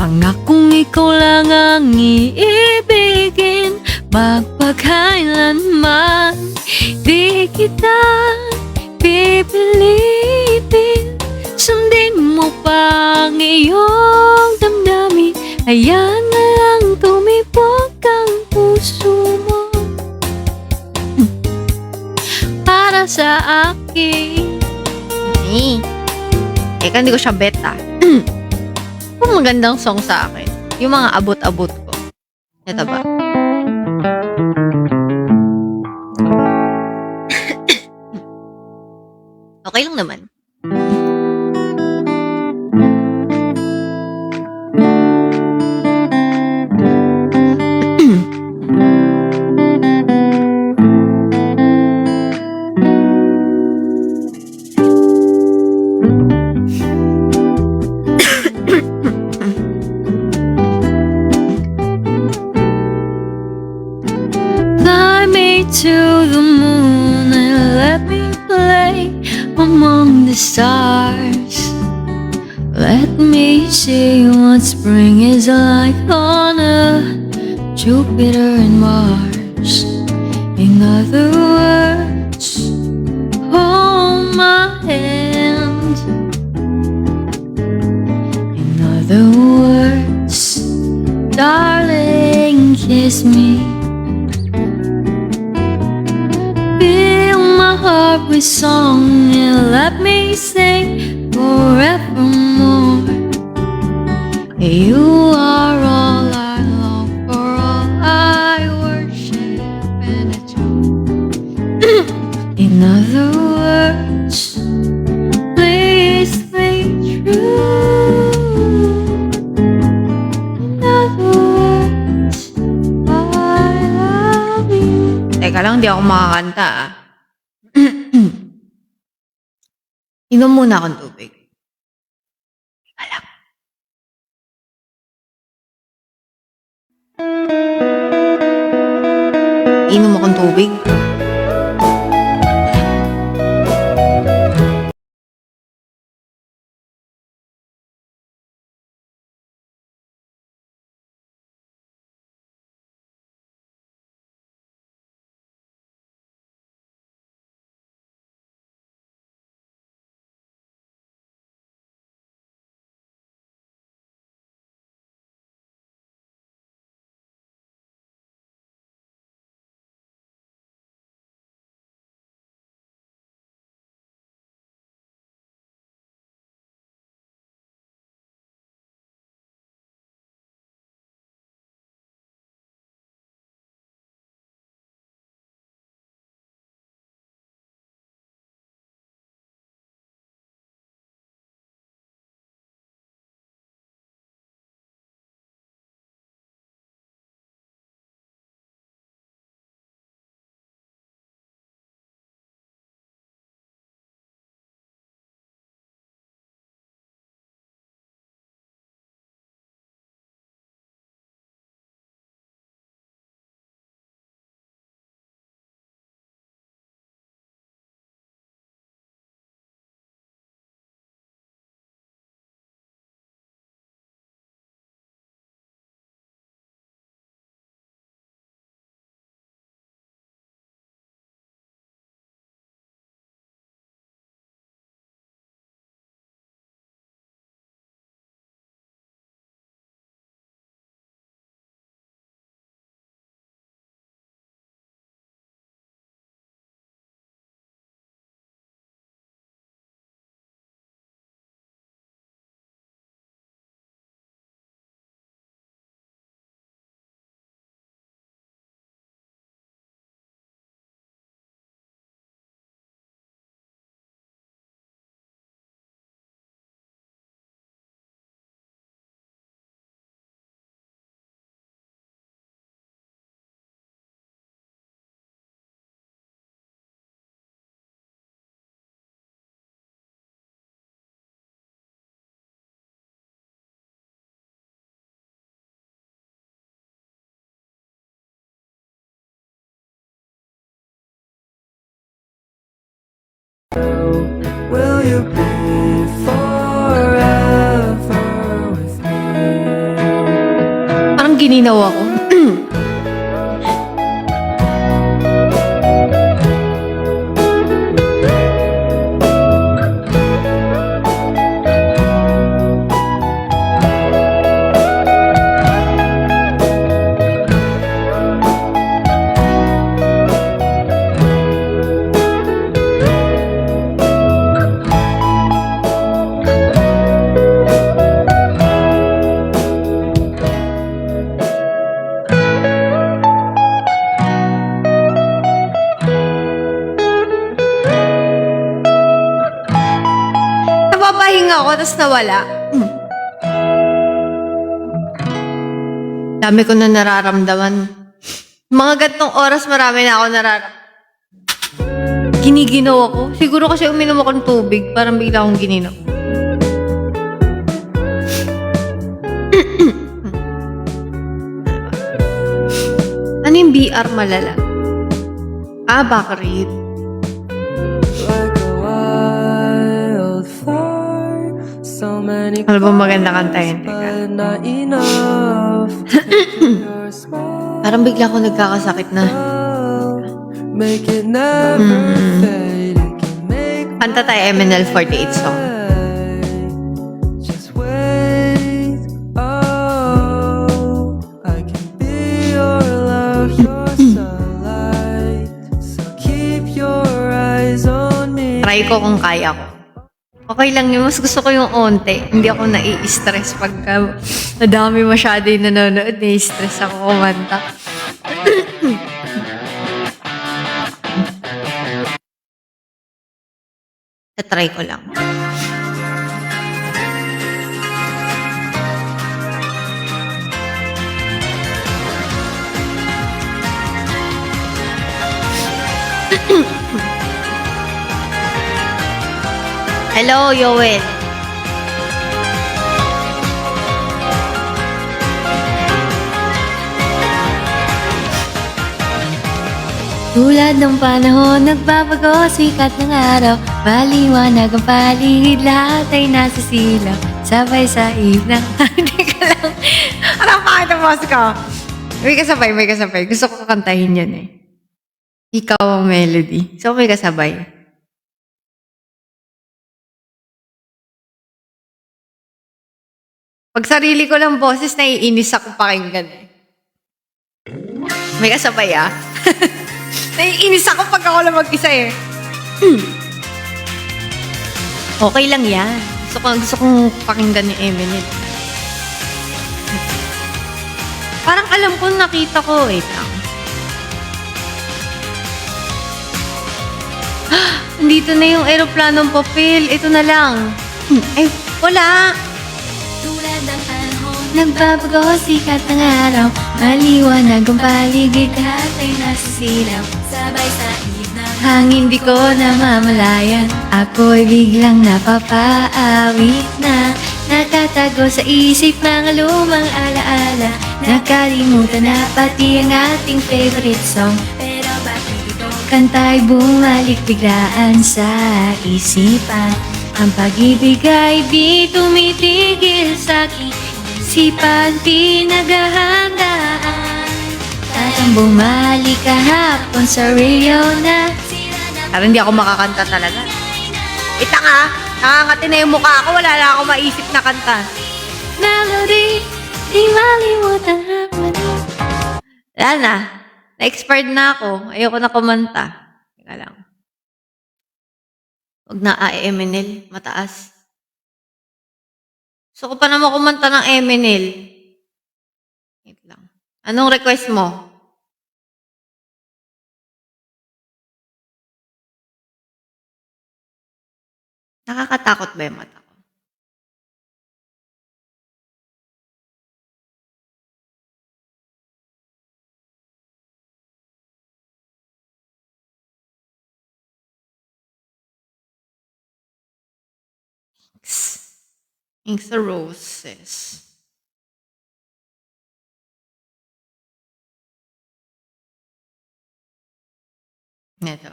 Speaker 1: pangakong ikaw lang ang iibigin, magpagkailanman di kita pipilitin. Sundin mo pa ang iyong damdamin, ayan na lang tumibok ang puso mo para sa akin.
Speaker 2: Hindi ko siya beta. Kung magandang song sa akin, yung mga abot-abot ko. Ito ba? Okay lang naman.
Speaker 1: stars. Let me see what spring is like on Jupiter and Mars. In other words, hold my hand. In other words, darling, kiss me. Fill my heart with song and let me sing forevermore. You are all I long for, all I worship and adore. In other words, please be true. In other words, I love you.
Speaker 2: Teka lang, di ako makakanta ah. Inom muna akong tubig. Alam. Inom akong tubig.
Speaker 3: Will you be forever with me?
Speaker 2: Parang gininaw ako. Napapahinga ako, tapos nawala. Dami ko na nararamdaman. Mga gantong oras, marami na ako nararamdaman. Giniginaw ako. Siguro kasi uminom ako ng tubig. Parang bigla akong gininaw. Ano yung BR malala? Ah, Backread.
Speaker 3: Like a wild
Speaker 2: Ano ba maganda kantahin? Teka.
Speaker 3: but not enough. Your smile,
Speaker 2: Parang bigla ko nagkakasakit na.
Speaker 3: make it never fade. It can make
Speaker 2: Kanta tayo MNL 48 song.
Speaker 3: just wait. Oh, I can be your love, your sunlight. So keep your eyes on me.
Speaker 2: Try ko kung kaya ko. Okay lang yun. Mas gusto ko yung onte. Hindi ako nai-stress pagka nadami masyado yung nanonood. Nai-stress ako kumanta. Try ko lang. Hello, Yoel.
Speaker 1: Tulad ng panahon, nagbabago, sikat ng araw. Maliwanag ang paligid, lahat ay nasa silaw. Sabay sa ng hindi ka lang.
Speaker 2: Anong pakita mo ko? May kasabay, may kasabay. Gusto ko kantahin yan eh. Ikaw ang melody. So, may kasabay. Pag sarili ko lang boses, naiinis ako pakinggan eh. May kasabay ah. Naiinis ako pag ako lang mag-isa eh. Okay lang yan. Gusto kong pakinggan ni Eminem. Parang alam ko, nakita ko. Wait lang. Nandito na yung aeroplanong papel. Ito na lang. Ay, wala.
Speaker 4: Tulad ng panahon,
Speaker 1: Nagbabago, sikat ng araw. Maliwanag ang paligid, lahat ay nasa silaw.
Speaker 4: sabay sa ng
Speaker 1: Hangin di ko namamalayan, ako'y biglang napapaawit na. Nakatago sa isip mga lumang alaala. Nakalimutan na pati ang ating favorite song.
Speaker 4: pero bakit ito?
Speaker 1: Kanta'y bumalik biglaan sa isipan. Ang pag-ibig ay di tumitigil sa aking isipan. Pinaghahandaan at ang bumalik kahapon sa radio na.
Speaker 2: Parang hindi ako makakanta talaga. Ita nga, nakangati na yung mukha ko. Wala na ako maisip na kanta.
Speaker 1: Melody, di malimutan hapon.
Speaker 2: Wala na. Na-expired na ako. Ayoko na kumanta. Teka lang. Huwag na MNL. Mataas. Gusto ko pa naman kumanta ng MNL. Wait lang. Anong request mo? Nakakatakot ba yung mata ko? Thanks the roses. Neto.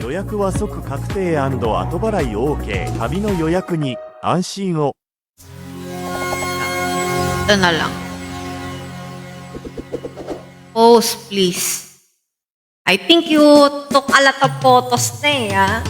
Speaker 5: 予約は即確定&後払い OK。旅の予約に安心を。
Speaker 2: Ito na lang. Post, please. I think you took a lot of photos na eh, ha?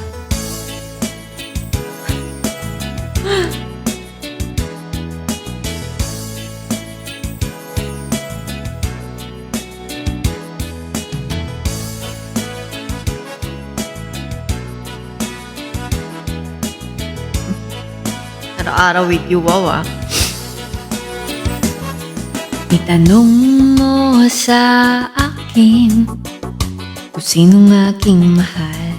Speaker 2: Araw-araw with you, wow, ah.
Speaker 1: Itanong mo sa akin kung sinong aking mahal.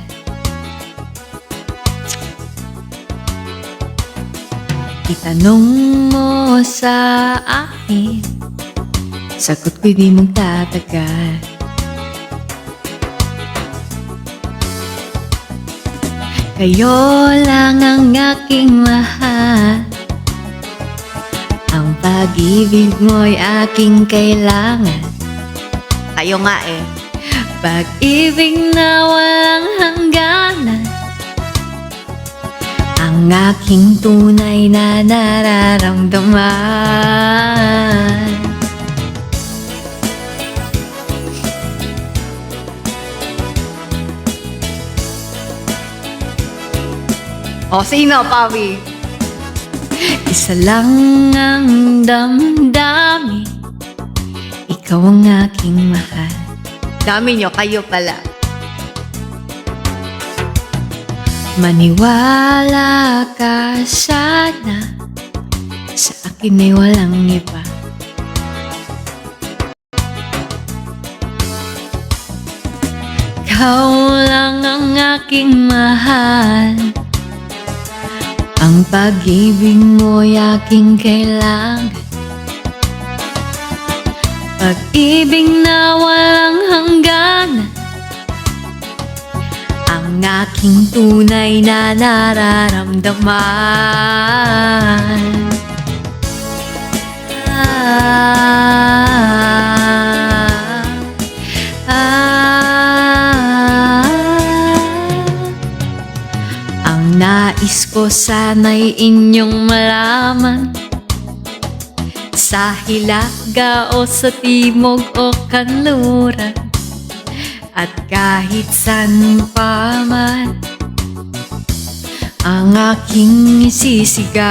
Speaker 1: Itanong mo sa akin, sagot ko'y di magtatagal. Kayo lang ang aking mahal. Ang pag-ibig mo'y aking kailangan.
Speaker 2: Kayo nga eh.
Speaker 1: Pag-ibig na walang hangganan, ang aking tunay na nararamdaman.
Speaker 2: O, sino, Pawi?
Speaker 1: Isa lang ang damdamin, ikaw ang aking mahal.
Speaker 2: Dami nyo, kayo pala.
Speaker 1: Maniwala ka sana, sa akin ay walang iba. Ikaw lang ang aking mahal, ang pag-ibig mo'y aking kailangan. Pag-ibig na walang hangganan, ang aking tunay na nararamdaman. Ang nais ko sana'y inyong malaman, sa hilaga o sa timog o kanluran, at kahit saan pa man, ang aking isisigaw.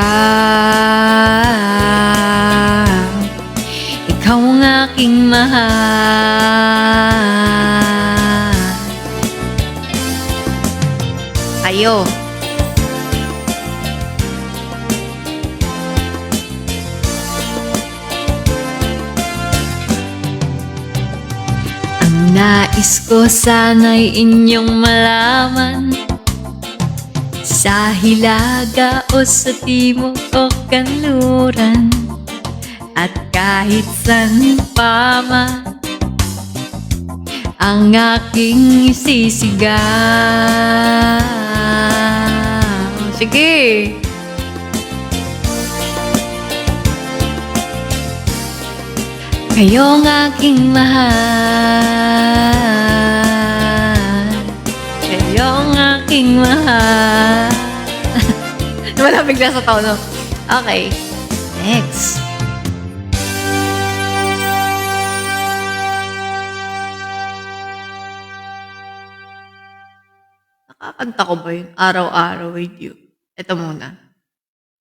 Speaker 1: Ikaw ang aking mahal.
Speaker 2: Kayo.
Speaker 1: Ang nais ko sana'y inyong malaman, sa hilaga o sa timog o kanluran, at kahit saan pa man, ang aking isisigaw.
Speaker 2: Sige.
Speaker 1: Kayo ang aking mahal, kayo ang aking mahal.
Speaker 2: Wala bigla sa tono. Okay. Next. Nakakanta ko ba yun? Araw-araw with you. Ito muna.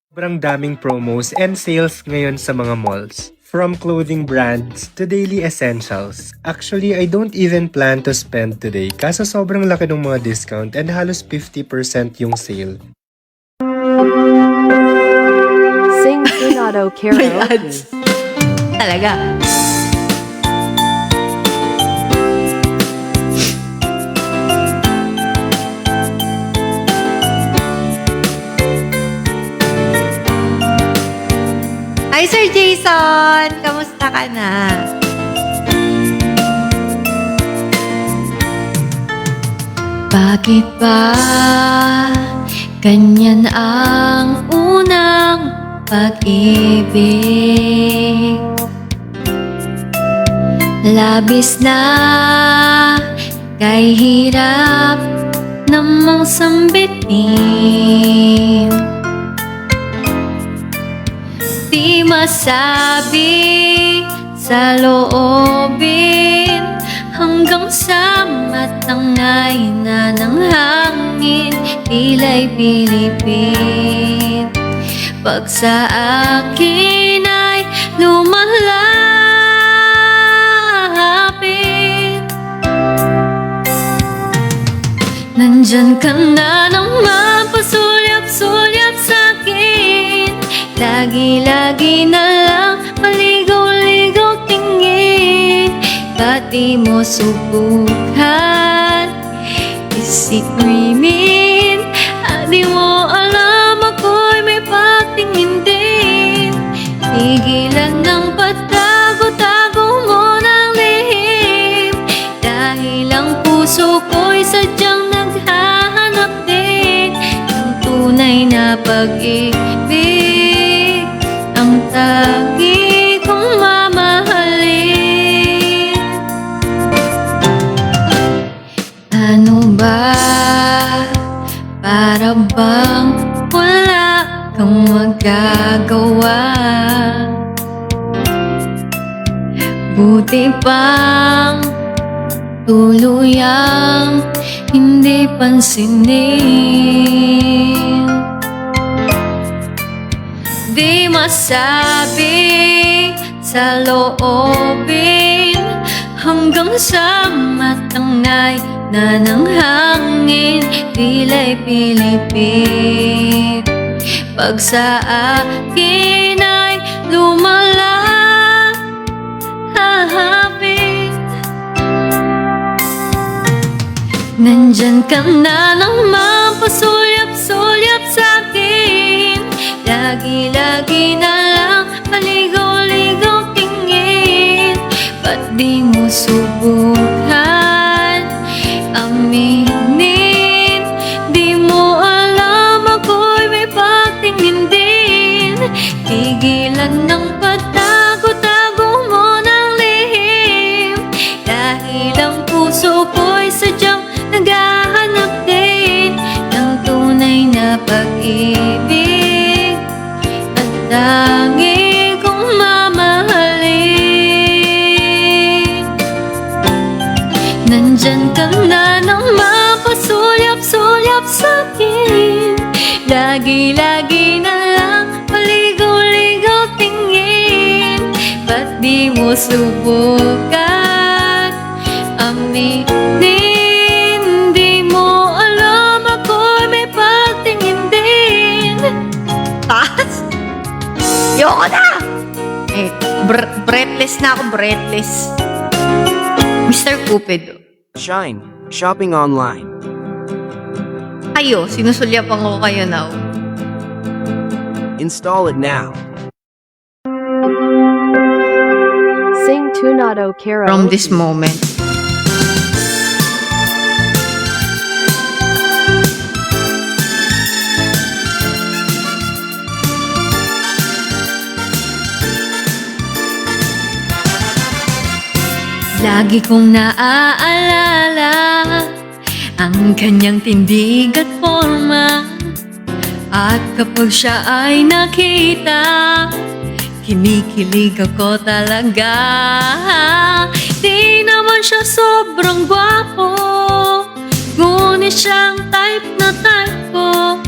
Speaker 10: Sobrang daming promos and sales ngayon sa mga malls. From clothing brands to daily essentials. Actually, I don't even plan to spend today kaso sobrang laki ng mga discount and halos 50% yung sale.
Speaker 8: Sing Tsunado
Speaker 2: May
Speaker 8: Karaoke.
Speaker 2: ads. Talaga. Hi, Sir Jason! Kamusta ka na?
Speaker 1: Bakit ba ganyan ang unang pag-ibig? Labis na kay hirap namang sambitin. Di masabi sa loobin, hanggang sa matangay na ng hangin, tila'y pilipin. Pag sa akin ay lumalapit, nandyan ka na naman, pasulyap-sulyap sa'kin. Lagi-lagi na lang maligaw-ligaw tingin. Ba't di mo subukan isikrimin? Di mo alam ako'y may patingin din. Tigilan ng pagtago-tago mo ng lihim, dahil ang puso ko'y sadyang naghahanap din ng tunay na pag-ibig. Ang tagi kong mamahalin. Buti pang tuluyang hindi pansinin. Di masabi sa loobin hanggang sa matangay na ng hangin, tila'y pilipit. Pag sa akin ay lumalapit, nandyan ka na naman, pasulyap-sulyap sa'kin. Lagi-lagi na lang paligaw-ligaw tingin. Ba't di mo subukan aminin? Di mo alam ako'y may pagtingin din. Tigilan ng pagtago-tago mo ng lihim, dahil ang puso ko'y sadyang naghahanap din ng tunay na pag-ibig at tangi kong mamahalin. Nandyan ka na naman, pasulyap-sulyap sa'kin. Lagi-lagi na lang paligaw-ligaw tingin. Ba't di mo subukan aminin? Di mo alam ako'y may pagtingin din.
Speaker 2: Taas! Yoko na! Eh, breathless na ako, breathless. Mr. Cupido.
Speaker 11: Shine. Shopping online.
Speaker 2: Kayo, sinusulyapan ko kayo now.
Speaker 11: Install it now.
Speaker 8: Sing Tunado Karaoke.
Speaker 2: From this moment.
Speaker 1: Lagi kong naaalala ang kanyang tindig at forma. At kapag siya ay nakita, kinikilig ako talaga. Di naman siya sobrang gwapo, ngunit siyang type na type ko.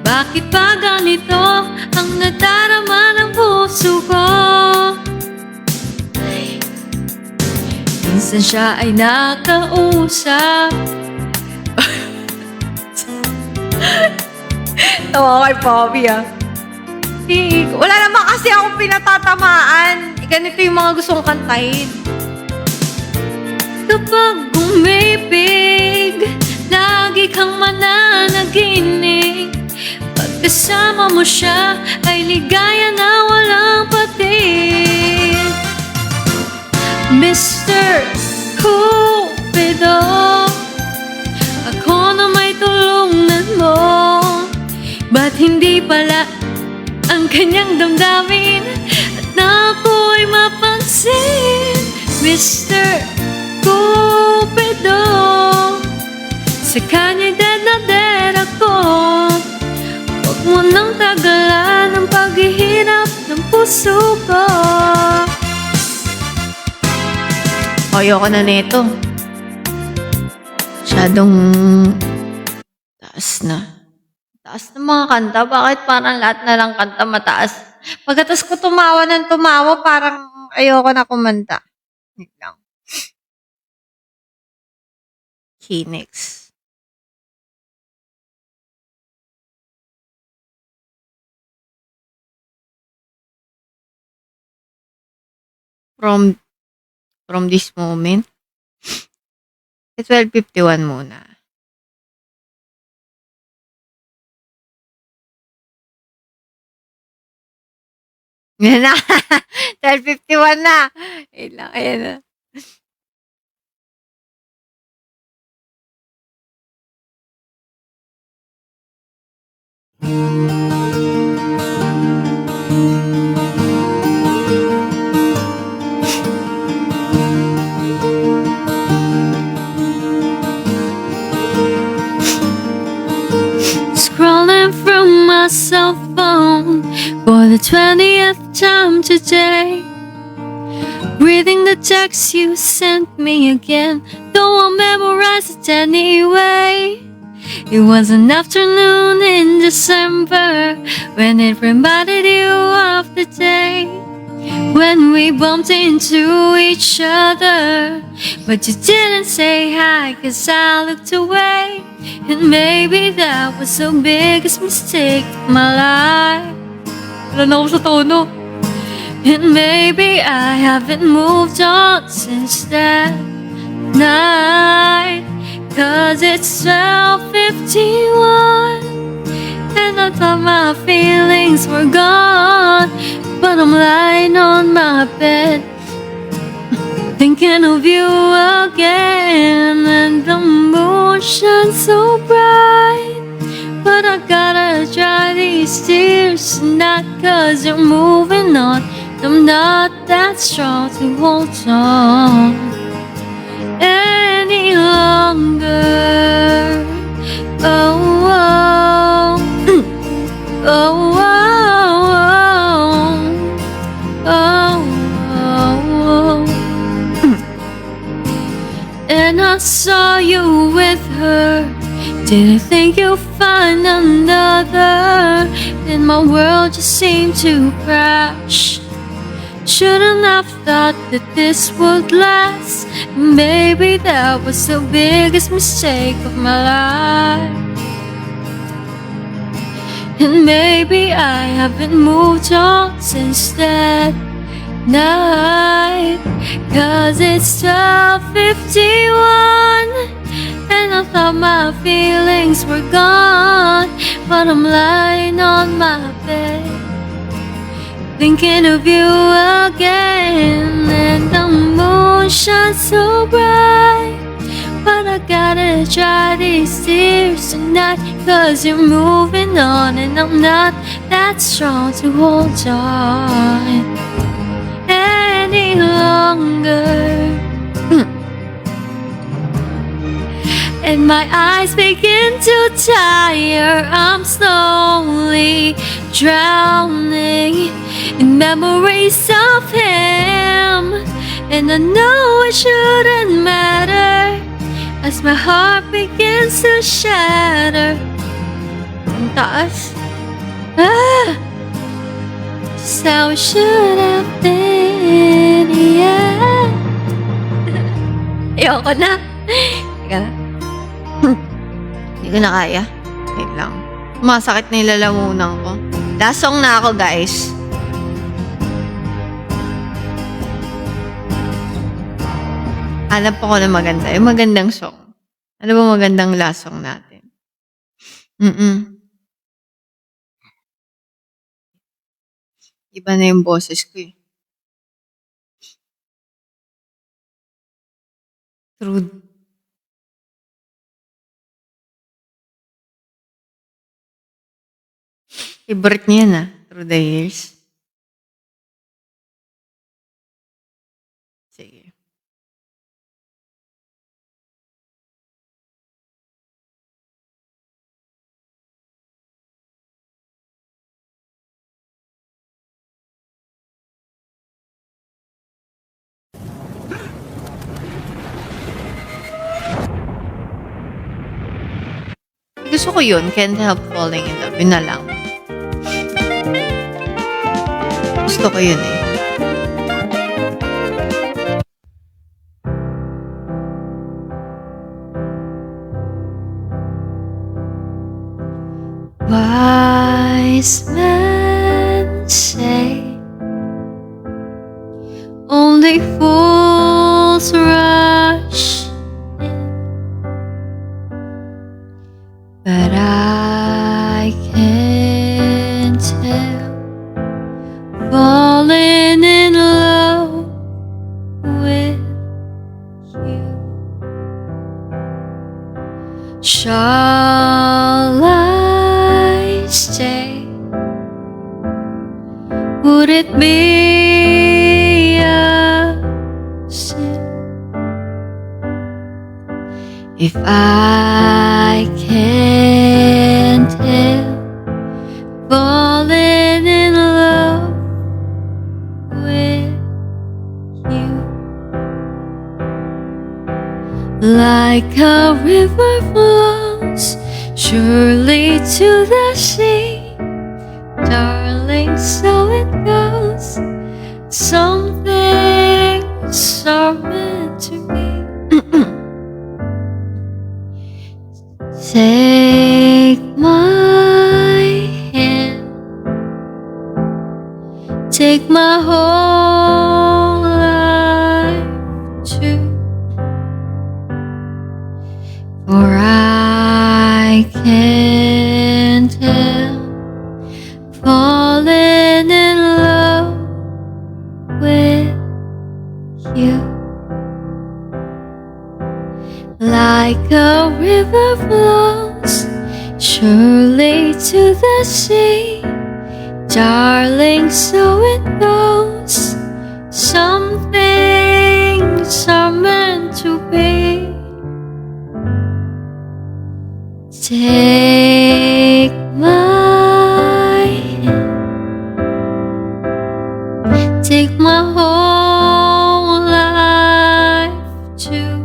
Speaker 1: Bakit pa ganito ang nadarama ng puso ko? Minsan siya ay nakausap.
Speaker 2: Tawa kay Bobby ah. Wala naman kasi akong pinatatamaan. Ganito yung mga gusto kong kantahin.
Speaker 1: Kapag umibig, lagi kang mananaginip. Pagkasama mo siya, ay ligaya na walang patid. Mr. Cupido, ako na may tulungan mo. Ba't hindi pala ang kanyang damdamin at na ako'y mapansin? Mr. Cupido, sa kanya'y dead na dead ako. Huwag mo nang tagalan ang paghihirap ng puso ko.
Speaker 2: Ayoko na nito. Masyadong taas na. Taas ng mga kanta. Bakit parang lahat na lang kanta mataas? Pagkatas ko tumawa ng tumawa, parang ayoko na kumanta. Wait lang. Okay, next. From this moment. 12:51 muna. Yan na. 12:51 na. Wait lang. Ayan na.
Speaker 1: Scrolling through my cell phone for the 20th time today, reading the text text you sent me again, though I memorized it anyway. It was an afternoon in December when it reminded you of the day when we bumped into each other, but you didn't say hi 'cause I looked away. And maybe that was the biggest mistake of my life. Wala na ako sa tono. And maybe I haven't moved on since that night, 'cause it's 12:51 and I thought my feelings were gone, but I'm lying on my bed thinking of you again, and the moon shines so bright, but I gotta dry these tears tonight, 'cause you're moving on. I'm not that strong to hold on any longer. Oh, oh, oh, oh, oh, oh. And I saw you with her. Didn't think you'd find another. Then my world just seemed to crash. Shouldn't have thought that this would last. Maybe that was the biggest mistake of my life. And maybe I haven't moved on since that night, 'cause it's 12:51 and I thought my feelings were gone, but I'm lying on my bed thinking of you again, and the moon shines so bright, but I gotta dry these tears tonight, 'cause you're moving on and I'm not that strong to hold on any longer. And my eyes begin to tire. I'm slowly drowning in memories of him, and I know it shouldn't matter as my heart begins to shatter. Ang taas. Just how it should have been, yeah. Ayoko na. Teka na. Hindi ko na kaya. Wait lang. Masakit na yung lalamunan ko. Last song na ako, guys. Hanap ako na maganda. Yung magandang song. Ano ba magandang last song natin? Iba na yung boses ko eh. True. Favorite niya na, through the years. Sige. Gusto ko yun, Can't Help Falling in Love. Yun na lang. Gusto ko yun eh. Wise men say only fools rush in, but I can't help falling in love with you. Shall I stay? Would it be a sin if I can't help falling in love with you? like a river flows surely to the sea. Darling, so it goes. Some things are meant to be. Take my hand, take my whole life too, for I can't help falling in love with you. Like a river flows surely to the sea. Darling, so it goes. Some things are meant to be. Take my hand, take my whole life too,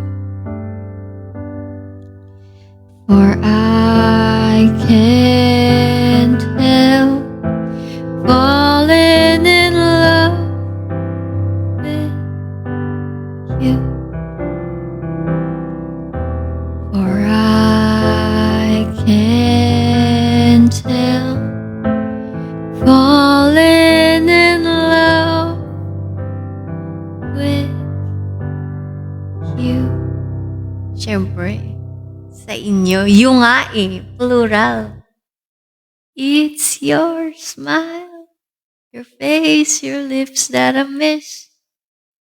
Speaker 1: for I can't help falling in love with you. For I can't help falling in love with you.
Speaker 2: Siyempre, sa inyo. Yung nga eh, plural. It's your smile, your face, your lips that I miss.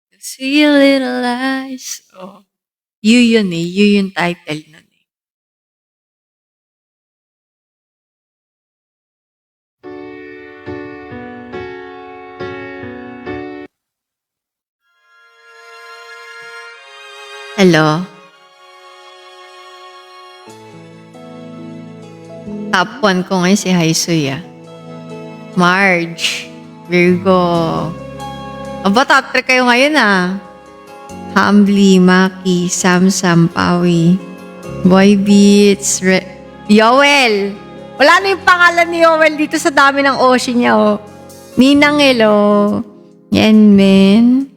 Speaker 2: You see little eyes. Oh. Yun eh. Yun yung title nun eh. Hello? Top 1 ko ngayon si Haisuya. Marge. Virgo. Aba, top 3 kayo ngayon ah. Humbly, Maki, Sam Sampawi, Boy Beats, Yoel. Wala na yung pangalan ni Yoel dito sa dami ng Oshi niya oh. Ninang hello. Yenmen.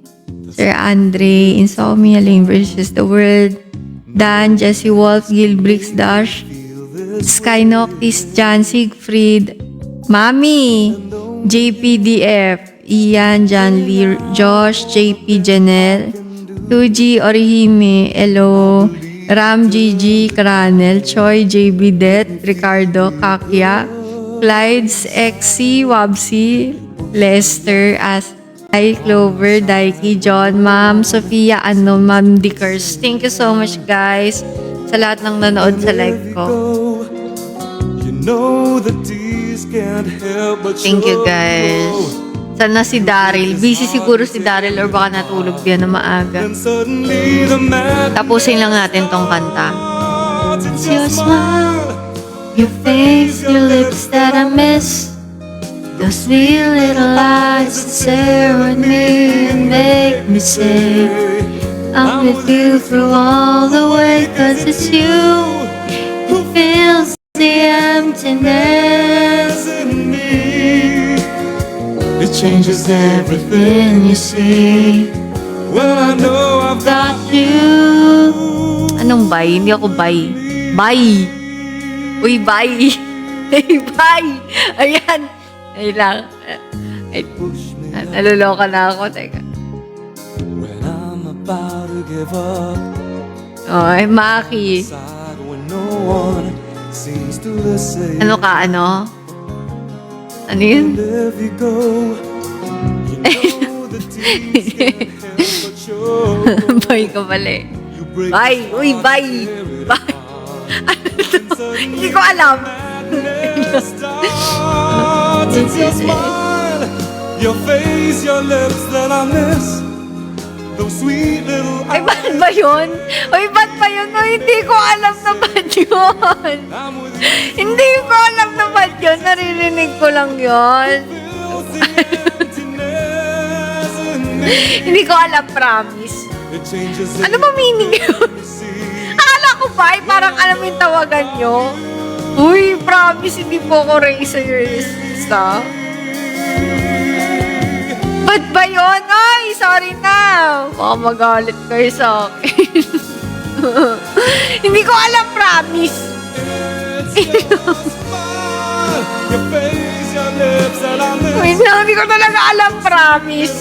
Speaker 2: Sir Andre, Insomnia Lane versus the World, Dan, Jesse Wolf, Gilbrix Dash, Sky Noctis, Jan, Siegfried, Mami, JPDF, Ian, John Lee, Josh, JP Janelle, 2G, Orihime, Elo, Ram, GG, Kranel, Choi, JB Det, Ricardo, Kakya, Clydes, XC, Wabsi, Lester, Hi, Clover, Daiki, John, Ma'am, Sophia, Ma'am Dickers. Thank you so much, guys, sa lahat ng nanood sa live ko. Thank you, guys. Sana si Daryl. Busy siguro si Daryl or baka natulog din na maaga. Tapusin lang natin tong kanta.
Speaker 1: It's your smile, your face, your lips that I miss. Those sweet little eyes that stare at me and make me say I'm with you through all the way, 'cause it's you who fills the emptiness in me. It changes everything you see. Well, I know I've got you.
Speaker 2: Anong bye? Hindi ako bye. Bye! Uy, bye! Hey, bye! Ayan! Ay lang. Ay, naluloka na ako. Teka.
Speaker 3: When I'm about to give up,
Speaker 2: Oh, ay, Maki.
Speaker 3: side when no one seems to listen.
Speaker 2: Ano ka, ano? Ano yun?
Speaker 3: If you go, you know the tears can't help but show.
Speaker 2: Bye ka pala eh.
Speaker 3: You break
Speaker 2: Bye! Uy, bye! Bye! Ano to? Hindi ko alam.
Speaker 3: It's your smile, your face, your lips that I miss. Those sweet little
Speaker 2: Ay, ba't ba yun? Uy, ba't ba yun? Uy, hindi ko alam na ba't yun. Hindi ko alam na ba't yun. Naririnig ko lang yun. Hindi ko alam, promise. Ano ba meaning yun? Akala ko ba ay parang alam mo yung tawagan nyo? Uy, promise hindi po ako racist, ha? Ba't ba yun? Ay, sorry na. Baka magalit kayo sa akin. Hindi ko alam, promise. Wait lang, hindi ko talaga alam, promise.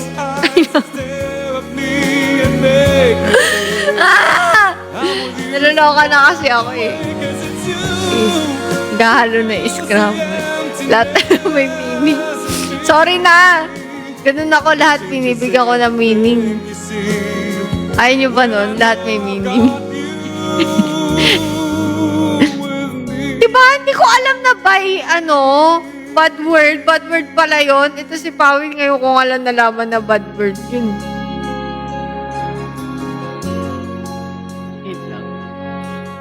Speaker 2: Naloloka na kasi ako eh. Gahalo na scramble. Lahat na may meaning. Sorry na. Ganun ako, lahat binibigyan ko ng meaning. Ayaw nyo ba nun? Lahat may meaning. Diba? Hindi ko alam na bad word. Bad word pala yun. Ito si Pawin ngayon kung alam nalaman na bad word yun.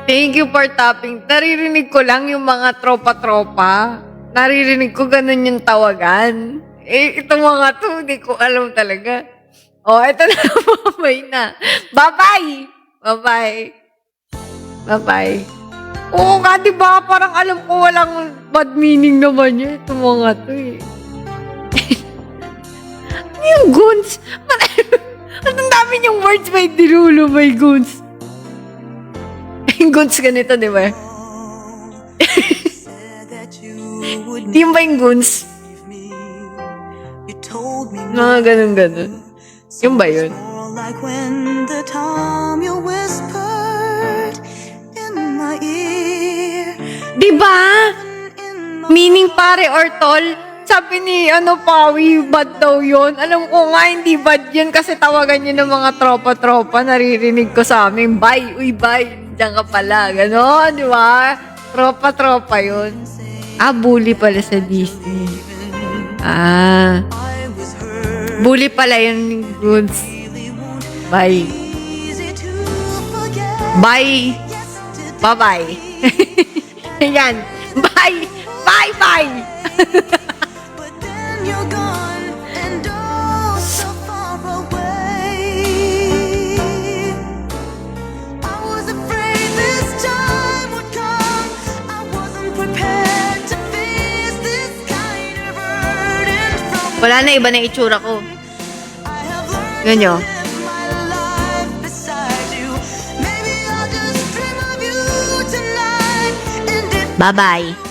Speaker 2: Thank you for tapping. Naririnig ko lang yung mga tropa-tropa. Naririnig ko ganun yung tawagan. Eh, itong mga to, hindi ko alam talaga. Oh, ito na, mamay na. Bye-bye! Bye-bye. Bye-bye. Oo nga, diba? Parang alam ko walang bad meaning naman yun. Itong mga to eh. Ano yung guns? Ang dami yung words may dilulo, may guns. Yung guns ganito, di ba? Yung ba yung guns? Mga ganun-ganun. Yung ba yun? Diba? Meaning pare or tol? Sabi ni Pawi, bad daw yun. Alam ko nga, hindi bad yun kasi tawagan niyo ng mga tropa-tropa. Naririnig ko sa amin, bye, uy, bye. Diyan ka pala. Ganon, di ba? Tropa-tropa yun. Bully pala sa Disney. Bully pala yun, goods. Bye. Bye. Bye-bye. Ayan. Bye. Bye-bye. Wala na, iba na itsura ko. Yun yun. Bye-bye.